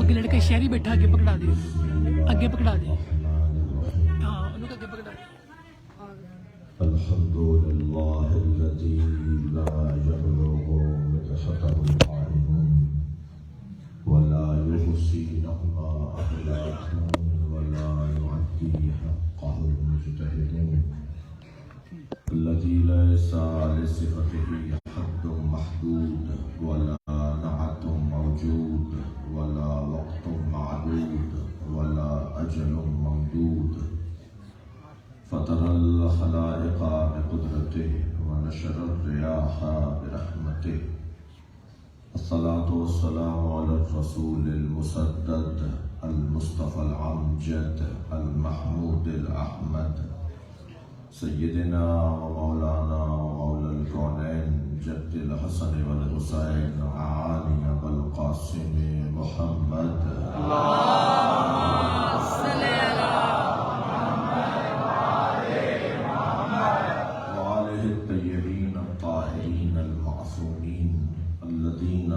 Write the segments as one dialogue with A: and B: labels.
A: ਅੱਗੇ ਲੜਕਾ ਸ਼ਹਿਰੀ ਬੈਠਾ, ਅੱਗੇ ਪਕੜਾ ਦੇ, ਅੱਗੇ ਪਕੜਾ ਦੇ, ਹਾਂ ਉਹਨੂੰ ਅੱਗੇ ਪਕੜਾ ਦੇ।
B: الحمدللہ الذی لا یبلغ مدحته القائلون ولا يحصي نقما أخلاقهم ولا يعدي حقه المجتهدون الذي ليس لصفته حد محدود ولا نعت موجود ولا وقت معدود ولا أجل ممدود فطر الخلائق بقدرته ونشر الرياح برحمته الصلاة والسلام على الرسول المسدد المصطفى العمجد المحمود الأحمد سيدنا ومولانا ومولى الكونين جد الحسن والحسين علي أبا القاسم محمد اللهم صل على وآله الطيبين الطاهرين المعصومين الذين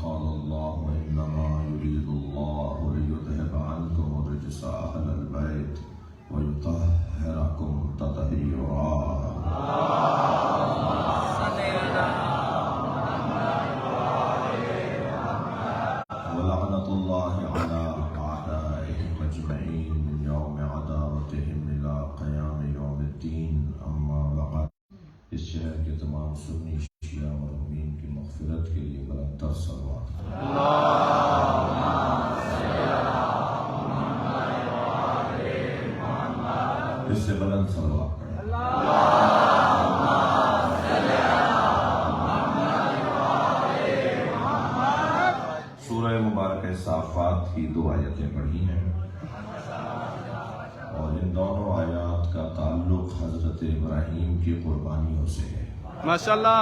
B: قال الله إنما يريد الله ليذهب عنكم الرجس أهل البيت ويطهركم تطهيرا ولعنة الله على أعدائهم أجمعين من يوم عداوتهم إلى قيام يوم الدين أما بعد اس شہر کے تمام سنی شیعہ مرحومین کی مغفرت کے لیے بلند تر صلوات اس سے بلند صلوات سورہ مبارکہ صافات کی 2 آیتیں پڑھی ہیں اور ان دونوں آیات کا تعلق حضرت ابراہیم کی قربانیوں سے ہے۔
C: ماشاءاللہ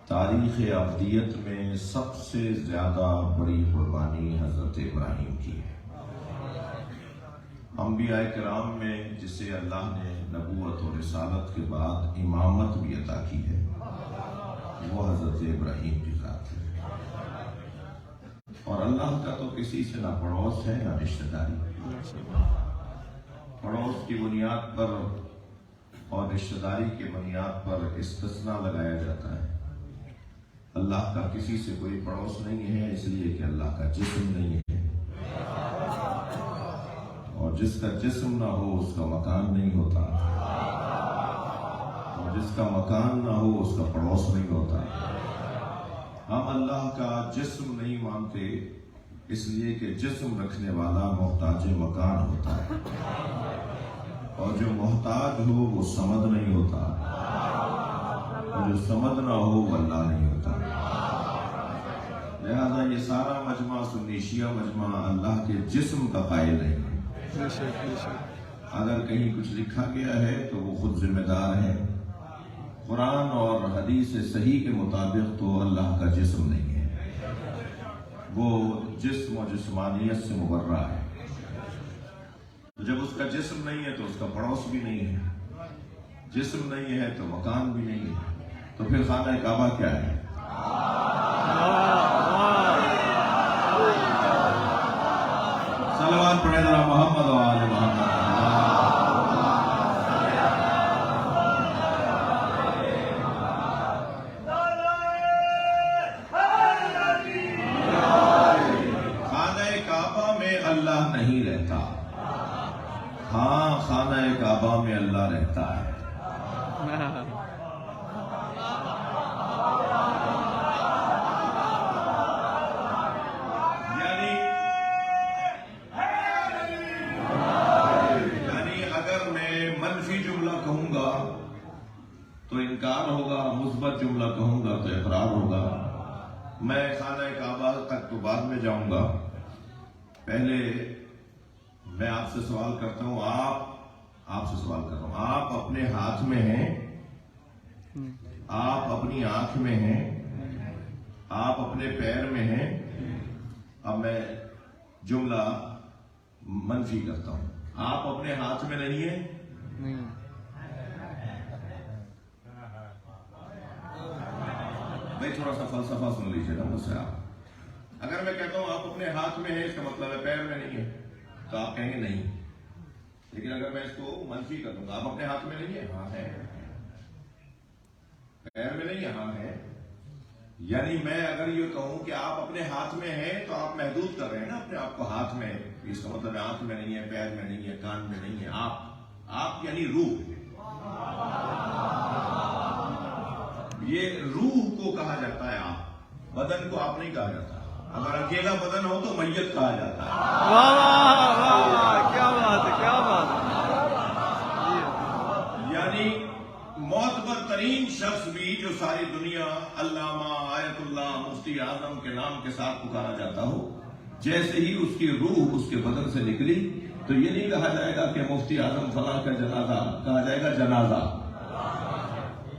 B: تاریخ ابدیت میں سب سے زیادہ بڑی قربانی حضرت ابراہیم کی ہے۔ انبیاء کرام میں جسے اللہ نے نبوت و رسالت کے بعد امامت بھی عطا کی ہے، وہ حضرت ابراہیم کی ذات ہے۔ اور اللہ کا تو کسی سے نہ پڑوس ہے نہ رشتہ داری۔ پڑوس کی بنیاد پر اور رشتہ داری کی بنیاد پر استثناء لگایا جاتا ہے۔ اللہ کا کسی سے کوئی پڑوس نہیں ہے، اس لیے کہ اللہ کا جسم نہیں ہے، اور جس کا جسم نہ ہو اس کا مکان نہیں ہوتا، اور جس کا مکان نہ ہو اس کا پڑوس نہیں ہوتا۔ ہم اللہ کا جسم نہیں مانتے اس لیے کہ جسم رکھنے والا محتاج مکان ہوتا ہے، اور جو محتاج ہو وہ صمد نہیں ہوتا، اور جو صمد نہ ہو وہ اللہ نہیں ہوتا۔ لہذا یہ سارا مجمع سنی شیعہ مجمع اللہ کے جسم کا قائل نہیں ہے۔ اگر کہیں کچھ لکھا گیا ہے تو وہ خود ذمہ دار ہے۔ قرآن اور حدیث صحیح کے مطابق تو اللہ کا جسم نہیں ہے، وہ جسم و جسمانیت سے مبرہ ہے۔ تو جب اس کا جسم نہیں ہے تو اس کا پڑوس بھی نہیں ہے، جسم نہیں ہے تو مکان بھی نہیں ہے، تو پھر خانہ کعبہ کیا ہے؟ صلوات پڑھے ذرا محمد و آل محمد۔ خانہ کعبہ میں اللہ نہیں رہتا، ہاں خانہ کعبہ میں اللہ رہتا ہے۔ یعنی اگر میں منفی جملہ کہوں گا تو انکار ہوگا، مثبت جملہ کہوں گا تو اقرار ہوگا۔ میں خانہ کعبہ تک تو بعد میں جاؤں گا، پہلے میں آپ سے سوال کرتا ہوں، آپ سے سوال کر رہا ہوں، آپ اپنے ہاتھ میں ہیں، آپ اپنی آنکھ میں ہیں، آپ اپنے پیر میں ہیں۔ اب میں جملہ منفی کرتا ہوں، آپ اپنے ہاتھ میں نہیں ہیں، بھائی تھوڑا سا فلسفہ سن لیجیے نا مجھ سے آپ۔ اگر میں کہتا ہوں آپ اپنے ہاتھ میں ہیں، اس کا مطلب ہے پیر میں نہیں ہے، تو آپ کہیں گے نہیں۔ لیکن اگر میں اس کو منفی کر دوں گا، آپ اپنے ہاتھ میں نہیں ہے، ہاں ہے، پیر میں نہیں ہے، ہاں ہے، یعنی میں اگر یہ کہوں کہ آپ اپنے ہاتھ میں ہیں تو آپ محدود کر رہے ہیں نا اپنے آپ کو ہاتھ میں، اس کا مطلب ہے آنکھ میں نہیں ہے، پیر میں نہیں ہے، کان میں نہیں ہے، آپ یعنی روح۔ یہ روح کو کہا جاتا ہے آپ، بدن کو آپ نہیں کہا جاتا۔ اگر اکیلا بدن ہو تو میت کہا جاتا ہے۔
A: واہ واہ واہ واہ، کیا بات ہے، کیا بات ہے۔
B: یعنی معتبر ترین شخص بھی جو ساری دنیا علامہ، آیت اللہ، مفتی اعظم کے نام کے ساتھ پکارا جاتا ہو، جیسے ہی اس کی روح اس کے بدن سے نکلی تو یہ نہیں کہا جائے گا کہ مفتی اعظم فلاں کا جنازہ، کہا جائے گا جنازہ۔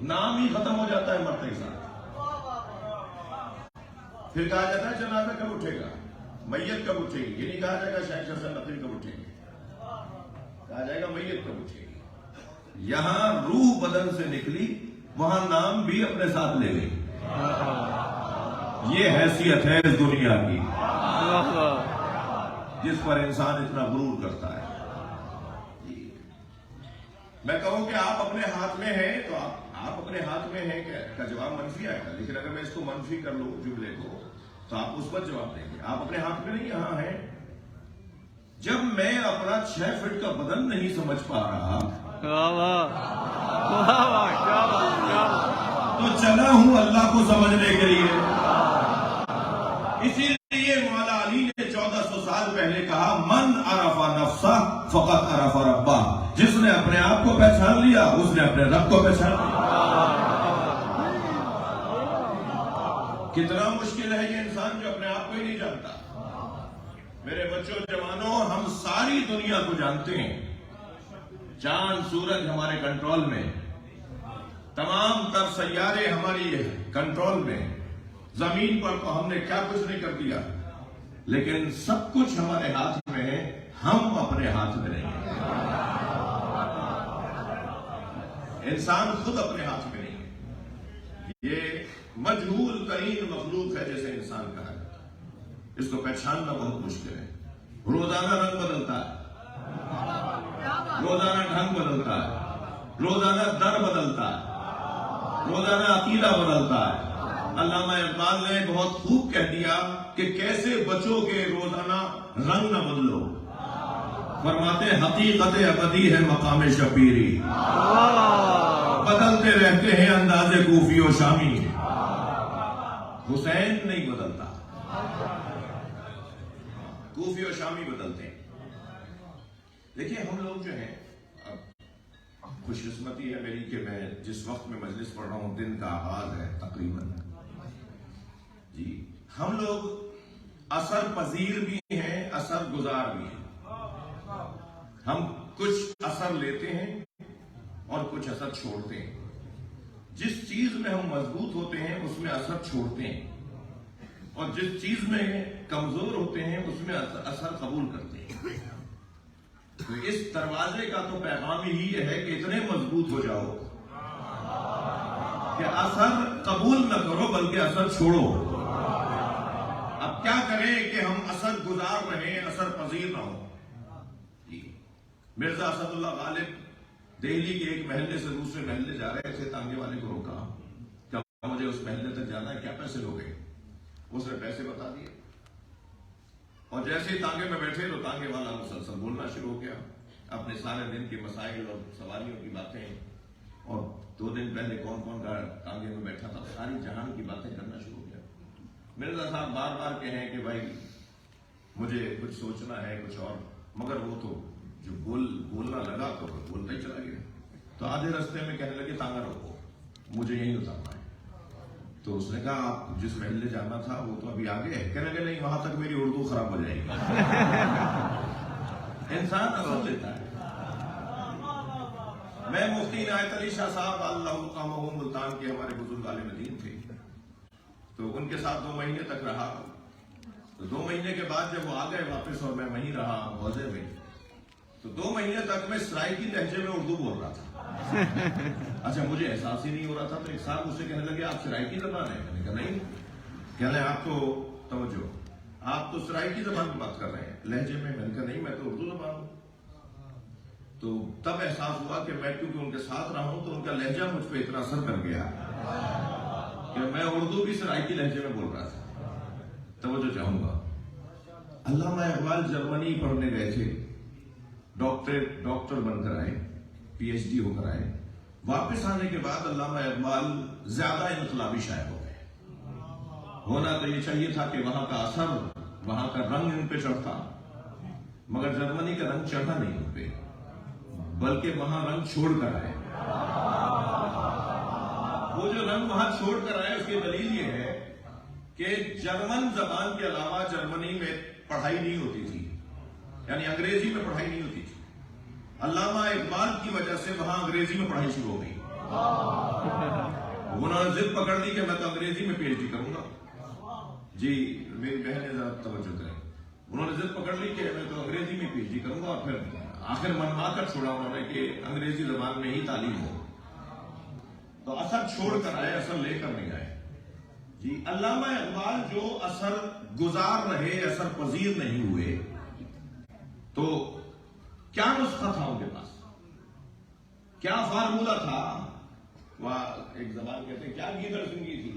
B: نام ہی ختم ہو جاتا ہے مرتے کے ساتھ۔ پھر کہا جاتا ہے جنازہ کب اٹھے گا، میت کب اٹھے گی، یہ نہیں کہا جائے گا شیخ حسن نقوی کب اٹھے گی، کہا جائے گا میت کب اٹھے گی۔ یہاں روح بدن سے نکلی، وہاں نام بھی اپنے ساتھ لے گئی۔ یہ حیثیت ہے اس دنیا کی جس پر انسان اتنا غرور کرتا ہے۔ میں کہوں کہ آپ اپنے ہاتھ میں ہیں تو آپ اپنے ہاتھ میں ہیں کا جواب منفی آئے گا، لیکن اگر میں اس کو منفی کر لوں جملے کو تو آپ مثبت جواب دیں گے، آپ اپنے ہاتھ میں نہیں، یہاں ہیں۔ جب میں اپنا 6 فٹ کا بدن نہیں سمجھ پا رہا تو چلا ہوں اللہ کو سمجھنے کے لیے۔ اسی لیے مولا علی نے 1400 سال پہلے کہا، من عرف نفسہ فقط عرف ربہ، جس نے اپنے آپ کو پہچان لیا اس نے اپنے رب کو پہچان لیا۔ کتنا مشکل ہے یہ انسان جو اپنے آپ کو ہی نہیں جانتا۔ میرے بچوں جوانوں، ہم ساری دنیا کو جانتے ہیں، چاند سورج ہمارے کنٹرول میں، تمام تر سیارے ہماری کنٹرول میں، زمین پر تو ہم نے کیا کچھ نہیں کر دیا، لیکن سب کچھ ہمارے ہاتھ میں ہے، ہم اپنے ہاتھ میں نہیں ہیں۔ انسان خود اپنے ہاتھ میں نہیں ہے، یہ مجہول ترین مخلوق ہے جیسے انسان کہا جاتا ہے، اس کو پہچاننا بہت مشکل ہے۔ روزانہ رنگ بدلتا ہے، روزانہ ڈھنگ بدلتا ہے، روزانہ در بدلتا ہے، روزانہ عقیدہ بدلتا ہے۔ علامہ اقبال نے بہت خوب کہہ دیا کہ کیسے بچو کہ روزانہ رنگ نہ بدلو، فرماتے حقیقت ابدی ہے مقام شبیری، بدلتے رہتے ہیں انداز کوفی و شامی۔ حسین نہیں بدلتا، کوفی و شامی بدلتے ہیں۔ دیکھیے ہم لوگ جو ہیں، خوش قسمتی ہے میری کہ میں جس وقت میں مجلس پڑھ رہا ہوں دن کا آغاز ہے تقریباً، جی ہم لوگ اثر پذیر بھی ہیں، اثر گزار بھی ہیں. ہم کچھ اثر لیتے ہیں اور کچھ اثر چھوڑتے ہیں. جس چیز میں ہم مضبوط ہوتے ہیں اس میں اثر چھوڑتے ہیں، اور جس چیز میں کمزور ہوتے ہیں اس میں اثر قبول کرتے ہیں. تو اس دروازے کا تو پیغام ہی یہ ہے کہ اتنے مضبوط ہو جاؤ کہ اثر قبول نہ کرو بلکہ اثر چھوڑو. اب کیا کریں کہ ہم اثر گزار رہیں، اثر پذیر نہ ہو. مرزا اسد اللہ غالب دہلی کے ایک محلے سے دوسرے محلے جا رہے تھے. تانگے والے کو روکا کہ مجھے اس محلے تک جانا ہے، کیا پیسے لوگے؟ اس نے پیسے بتا دیے، اور جیسے ہی تانگے میں بیٹھے تو تانگے والا مسلسل بولنا شروع ہو گیا اپنے سارے دن کے مسائل اور سواریوں کی باتیں، اور 2 دن پہلے کون کون تانگے میں بیٹھا تھا ساری جہان کی باتیں کرنا شروع ہو گیا. مرزا صاحب بار بار کہیں کہ بھائی مجھے کچھ سوچنا ہے کچھ اور، مگر وہ تو جو بولنا لگا تو بولتا ہی چلا گیا. تو آدھے راستے میں کہنے لگے تانگا روکو، مجھے یہیں اترنا ہے. تو اس نے کہا آپ جس محلے جانا تھا وہ تو ابھی آگے ہے. کہنے لگے نہیں، وہاں تک میری اردو خراب ہو جائے گی. انسان اثر لیتا ہے. میں مفتی عنایت علی شاہ صاحب اللہ مقامہ ملتان کے ہمارے بزرگ عالم دین تھے، تو ان کے ساتھ 2 مہینے تک رہا. تو 2 مہینے کے بعد جب وہ آ گئے واپس اور میں وہیں رہا حوضے میں، تو 2 مہینے تک میں سرائیکی لہجے میں اردو بول رہا تھا. اچھا مجھے احساس ہی نہیں ہو رہا تھا. تو ایک صاحب مجھ سے کہنے لگے آپ سرائیکی زبان ہے؟ میں نے کہا نہیں. کہنے لگے آپ تو توجہ، آپ تو سرائیکی زبان کی بات کر رہے ہیں لہجے میں. میں نے کہا نہیں، میں تو اردو زبان ہوں. تو تب احساس ہوا کہ میں کیونکہ ان کے ساتھ رہا ہوں تو ان کا لہجہ مجھ پہ اتنا اثر کر گیا کہ میں اردو بھی سرائیکی لہجے میں بول رہا تھا. توجہ چاہوں گا، علامہ اقبال جرمنی پڑھنے گئے تھے، ڈاکٹر بن کر آئے، پی ایچ ڈی ہو کر آئے. واپس آنے کے بعد علامہ اقبال زیادہ انقلابی شاعر ہو گئے. ہونا تو یہ چاہیے تھا کہ وہاں کا اثر، وہاں کا رنگ ان پہ چڑھتا، مگر جرمنی کا رنگ چڑھا نہیں ان پہ، بلکہ وہاں رنگ چھوڑ کر آئے. وہ جو رنگ وہاں چھوڑ کر آئے اس کی دلیل یہ ہے کہ جرمن زبان کے علاوہ جرمنی میں پڑھائی نہیں ہوتی تھی، یعنی انگریزی میں پڑھائی نہیں ہوتی تھی. علامہ اقبال کی وجہ سے وہاں انگریزی میں پڑھائی شروع ہو گئی. انہوں نے ضد پکڑ لی کہ میں تو انگریزی میں پی ایچ ڈی کروں گا. جی میری بہنیں ذرا توجہ کریں. انہوں نے ضد پکڑ لی کہ میں تو انگریزی میں پی ایچ ڈی کروں گا، اور پھر آخر منوا کر چھوڑا انہوں نے کہ انگریزی زبان میں ہی تعلیم ہو. تو اثر چھوڑ کر آئے، اثر لے کر نہیں آئے. جی علامہ اقبال جو اثر گزار رہے، اثر پذیر نہیں ہوئے، تو کیا نسخہ تھا ان کے پاس، کیا فارمولہ تھا؟ وہاں ایک زبان کہتے ہیں کیا گیدڑ سنگی تھی،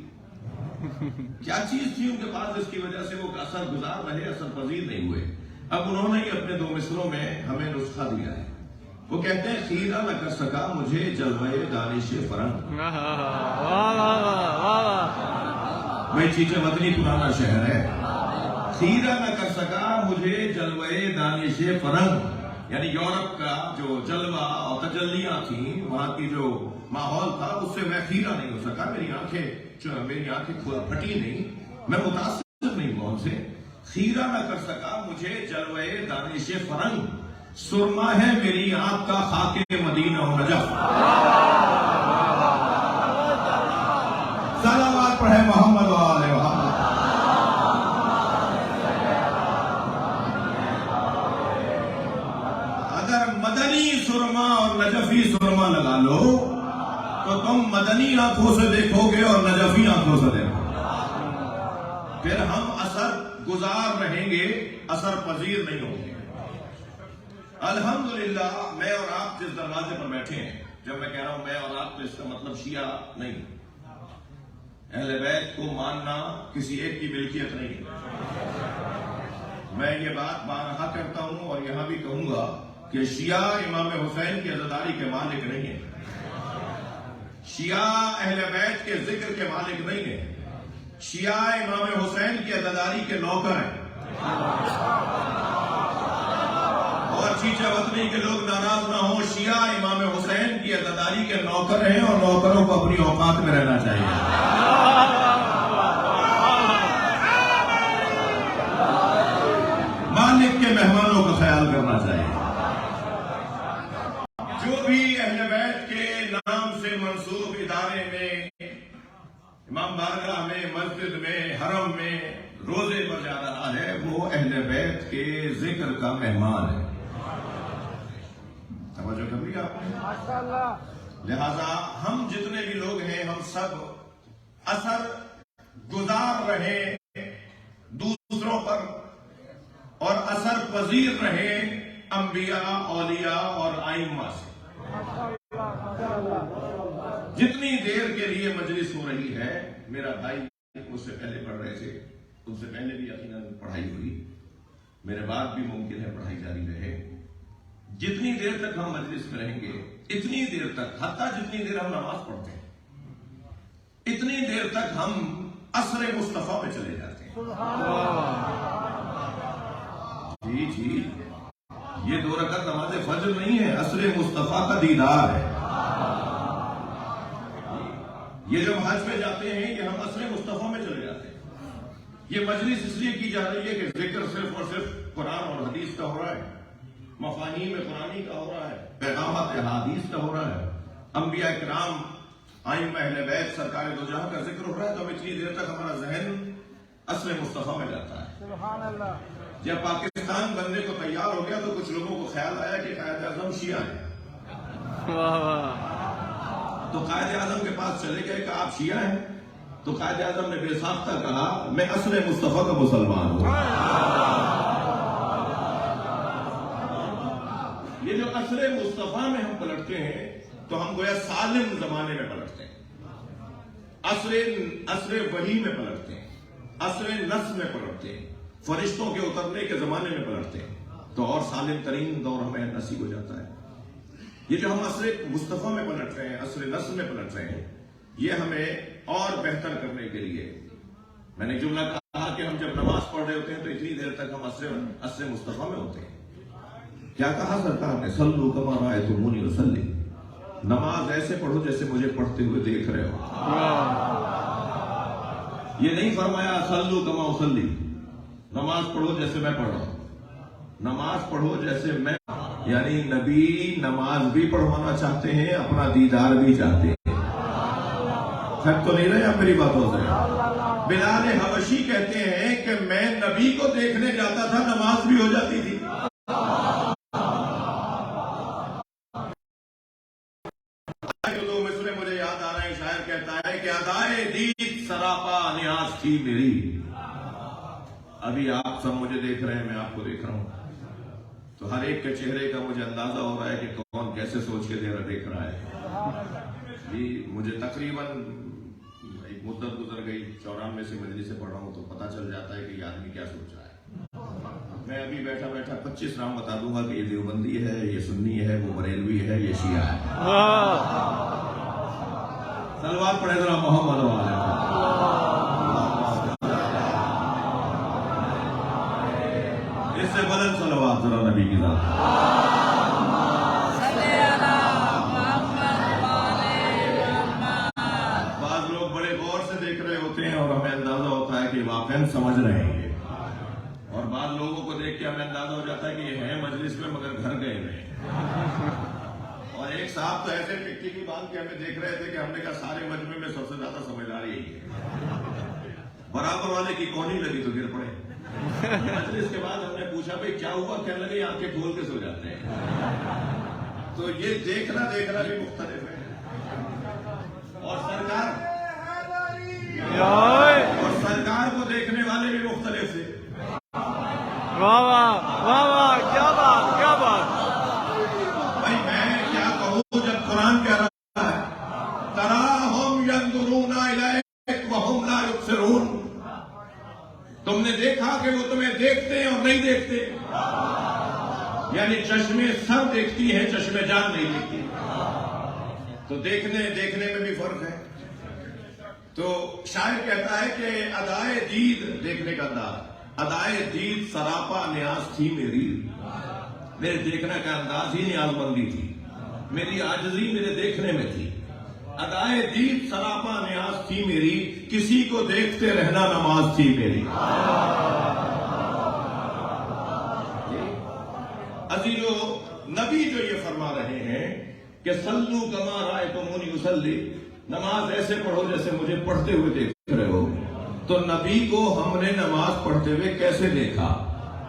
B: کیا چیز تھی ان کے پاس جس کی وجہ سے وہ اثر گزار رہے، اثر پذیر نہیں ہوئے. اب انہوں نے ہی اپنے 2 مصروں میں ہمیں نسخہ دیا ہے. وہ کہتے ہیں خیرہ نہ کر سکا مجھے جلوے دانش فرنگ. میں چیچے مدنی پرانا شہر ہے. خیرہ نہ کر سکا مجھے جلوے دانش فرنگ، یعنی یورپ کا جو جلوہ اور تجلیاں تھیں، وہاں کی جو ماحول تھا اس سے میں خیرہ نہیں ہو سکا. میری آنکھیں پھٹی نہیں، میں متاثر نہیں ہوا ان سے. خیرہ نہ کر سکا مجھے جلوے دانش فرنگ، سرما ہے میری آنکھ کا خاک مدینہ و نجف. صلوات پڑھے محمد و آل محمد. اگر مدنی سرما اور نجفی سرما لگا لو تو تم مدنی آنکھوں سے دیکھو گے اور نجفی آنکھوں سے دیکھو گے. پھر ہم اثر گزار رہیں گے، اثر پذیر نہیں ہوں گے. الحمدللہ میں اور آپ جس دروازے پر بیٹھے ہیں، جب میں کہہ رہا ہوں میں اور آپ تو اس کا مطلب شیعہ نہیں، اہل بیت کو ماننا کسی ایک کی ملکیت نہیں. میں یہ بات بارہا کرتا ہوں اور یہاں بھی کہوں گا کہ شیعہ امام حسین کی عزاداری کے مالک نہیں ہیں، شیعہ اہل بیت کے ذکر کے مالک نہیں ہیں، شیعہ امام حسین کی عزاداری کے نوکر ہیں. اور چیچا وطنی کے لوگ ناراض نہ ہوں، شیعہ امام حسین کی عزاداری کے نوکر ہیں اور نوکروں کو اپنی اوقات میں رہنا چاہیے. کے مہمانوں کا خیال کرنا چاہیے. جو بھی اہل بیت کے نام سے منسوب ادارے میں، امام بارگاہ میں، مسجد میں، حرم میں روزے پر جا رہا ہے، وہ اہل بیت کے ذکر کا مہمان ہے. توجہ کر لی آپ نے؟ لہذا ہم جتنے بھی لوگ ہیں، ہم سب اثر گزار رہے دوسروں پر اور اثر پذیر رہے انبیاء، اولیاء اور ائمہ سے. جتنی دیر کے لیے مجلس ہو رہی ہے، میرا بھائی مجھ سے پہلے پڑھ رہے تھے، ان سے پہلے بھی یقیناً پڑھائی ہوئی، میرے بعد بھی ممکن ہے پڑھائی جاری رہے. جتنی دیر تک ہم مجلس میں رہیں گے، اتنی دیر تک، حتیٰ جتنی دیر ہم نماز پڑھتے ہیں، اتنی دیر تک ہم عصر مصطفیٰ میں چلے جاتے ہیں. جی یہ 2 رکعت نماز فجر نہیں ہے، عصر مصطفیٰ کا دیدار ہے. یہ جب حج پہ جاتے ہیں، یہ ہم عصر مصطفیٰ میں چلے جاتے ہیں. یہ مجلس اس لیے کی جا رہی ہے کہ ذکر صرف اور صرف قرآن اور حدیث کا ہو رہا ہے، مفاہیم قرآنی کا ہو رہا ہے، پیغامات احادیث کا ہو رہا ہے، انبیاء کرام، ائمہ اہل بیت، سرکار دو جہاں کا ذکر ہو رہا ہے. تو اتنی دیر تک ہمارا ذہن عصر مصطفیٰ میں جاتا ہے. جب پاکستان بننے کو تیار ہو گیا تو کچھ لوگوں کو خیال آیا کہ قائد اعظم شیعہ ہیں. تو قائد اعظم کے پاس چلے گئے کہ آپ شیعہ ہیں؟ تو قائد اعظم نے بے ساختہ کہا میں عصر مصطفیٰ کا مسلمان ہوں. یہ جو عصر مصطفیٰ میں ہم پلٹتے ہیں تو ہم گویا سالم زمانے میں پلٹتے ہیں، عصر وحی میں پلٹتے ہیں، عصر نص میں پلٹتے ہیں، فرشتوں کے اترنے کے زمانے میں پلٹتے ہیں. تو اور سالم ترین دور ہمیں نصیب ہو جاتا ہے. یہ جو ہم عصر مصطفیٰ میں پلٹ رہے ہیں، عصر نص میں پلٹ رہے ہیں، یہ ہمیں اور بہتر کرنے کے لیے، میں نے جملہ کہا کہ ہم جب نماز پڑھ رہے ہوتے ہیں تو اتنی دیر تک ہم عصر مصطفیٰ میں ہوتے ہیں. کیا کہا سرکار نے؟ صلو کما رأیتمونی اصلی، نماز ایسے پڑھو جیسے مجھے پڑھتے ہوئے دیکھ رہے ہو. یہ نہیں فرمایا صلو کما اصلی، نماز پڑھو جیسے میں پڑھ رہا ہوں. نماز پڑھو جیسے میں، یعنی نبی نماز بھی پڑھوانا چاہتے ہیں، اپنا دیدار بھی چاہتے ہیں. شک تو نہیں رہے آپ میری باتوں سے؟ بلال حبشی کہتے ہیں کہ میں نبی کو دیکھنے جاتا تھا، نماز بھی ہو جاتی تھی. مجھے یاد آ رہا ہے، شاعر کہتا ہے کہ ادائے دید سراپا نیاز تھی میری. ابھی آپ سب مجھے دیکھ رہے ہیں، میں آپ کو دیکھ رہا ہوں، تو ہر ایک کے چہرے کا مجھے اندازہ ہو رہا ہے کہ کون کیسے سوچ کے دیکھ رہا ہے. جی مجھے تقریباً ایک مدت گزر گئی، 94 سے مجلس سے پڑھ رہا ہوں، تو پتہ چل جاتا ہے کہ یہ آدمی کیا سوچ رہا ہے. میں ابھی بیٹھا 25 نام بتا دوں گا کہ یہ دیوبندی ہے، یہ سنی ہے، وہ بریلوی ہے، یہ شیعہ ہے. صلوات پڑھے ذرا محمد والے. اس سے بلند صلوات ذرا نبی کی ذات. بعض لوگ بڑے غور سے دیکھ رہے ہوتے ہیں اور ہمیں اندازہ ہوتا ہے کہ واقعاً سمجھ رہے ہیں یہ، اور بعض لوگوں کو دیکھ کے ہمیں اندازہ ہو جاتا ہے کہ یہ ہے مجلس میں مگر گھر گئے ہوئے ہیں. اور ایک صاحب تو ایسے ٹکٹی کی باندھ کے ہمیں دیکھ رہے تھے کہ ہم نے کہا سارے مجمع میں سب سے زیادہ سمجھدار یہی ہے. برابر والے کی کونی لگی تو گر پڑے. مجلس کے بعد ہم نے پوچھا بھائی کیا ہوا؟ کہنے لگے آنکھیں کھول کے سو جاتے ہیں. تو یہ دیکھنا بھی مختلف ہے. اور سرکار کو دیکھنے والے بھی مختلف تھے.
A: واہ واہ واہ واہ، کیا بات کیا بات.
B: بھائی میں کیا کہوں، جب قرآن کہہ رہا ہے تراہم ینظرون الیک وہم لا یبصرون، تم نے دیکھا کہ وہ تمہیں دیکھتے ہیں اور نہیں دیکھتے. یعنی چشمے سر دیکھتی ہیں، چشمے جان نہیں دیکھتی. تو دیکھنے میں بھی فرق ہے. تو شاعر کہتا ہے کہ ادائے دید، دیکھنے کا انداز، ادائے دید سراپا نیاز تھی میری. میرے دیکھنے کا انداز ہی نیاز مندی تھی، میری عاجزی میرے دیکھنے میں تھی. ادائے دید سراپا نیاز تھی میری، کسی کو دیکھتے رہنا نماز تھی میری. عزیزو، نبی جو یہ فرما رہے ہیں کہ سلو کما رأیتمونی اصلی، نماز ایسے پڑھو جیسے مجھے پڑھتے ہوئے دیکھ رہے ہو. تو نبی کو ہم نے نماز پڑھتے ہوئے کیسے دیکھا؟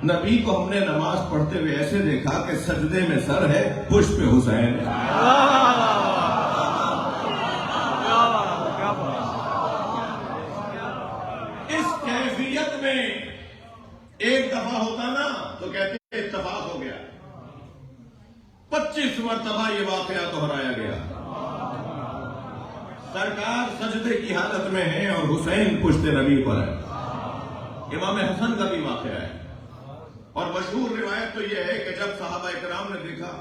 B: نبی کو ہم نے نماز پڑھتے ہوئے ایسے دیکھا کہ سجدے میں سر ہے، پشت پہ حسین ہے. اس کیفیت میں ایک دفعہ ہوتا نا تو کہتے ہیں اتفاق ہو گیا. 25 مرتبہ یہ واقعہ دہرایا گیا. سرکار سجدے کی حالت میں ہے اور حسین پشت نبی پر ہے. امام حسن کا بھی واقعہ ہے. اور مشہور روایت تو یہ ہے کہ جب صحابہ اکرام نے دیکھا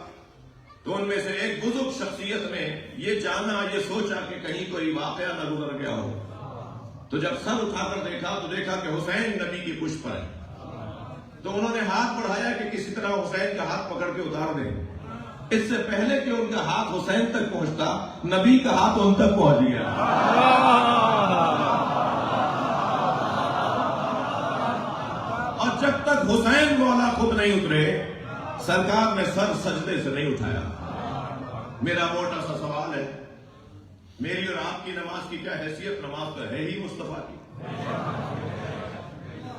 B: تو ان میں سے ایک بزرگ شخصیت نے یہ جانا، یہ سوچا کہ کہیں کوئی واقعہ نہ گزر گیا ہو. تو جب سر اٹھا کر دیکھا تو دیکھا کہ حسین نبی کی پشت پر ہے. تو انہوں نے ہاتھ بڑھایا کہ کسی طرح حسین کا ہاتھ پکڑ کے اتار دیں. اس سے پہلے کہ ان کا ہاتھ حسین تک پہنچتا، نبی کا ہاتھ ان تک پہنچ گیا. اور جب تک حسین مولا خود نہیں اترے، سرکار نے سر سجدے سے نہیں اٹھایا. میرا موٹا سا سوال ہے، میری اور آپ کی نماز کی کیا حیثیت؟ نماز تو ہے ہی مصطفیٰ کی.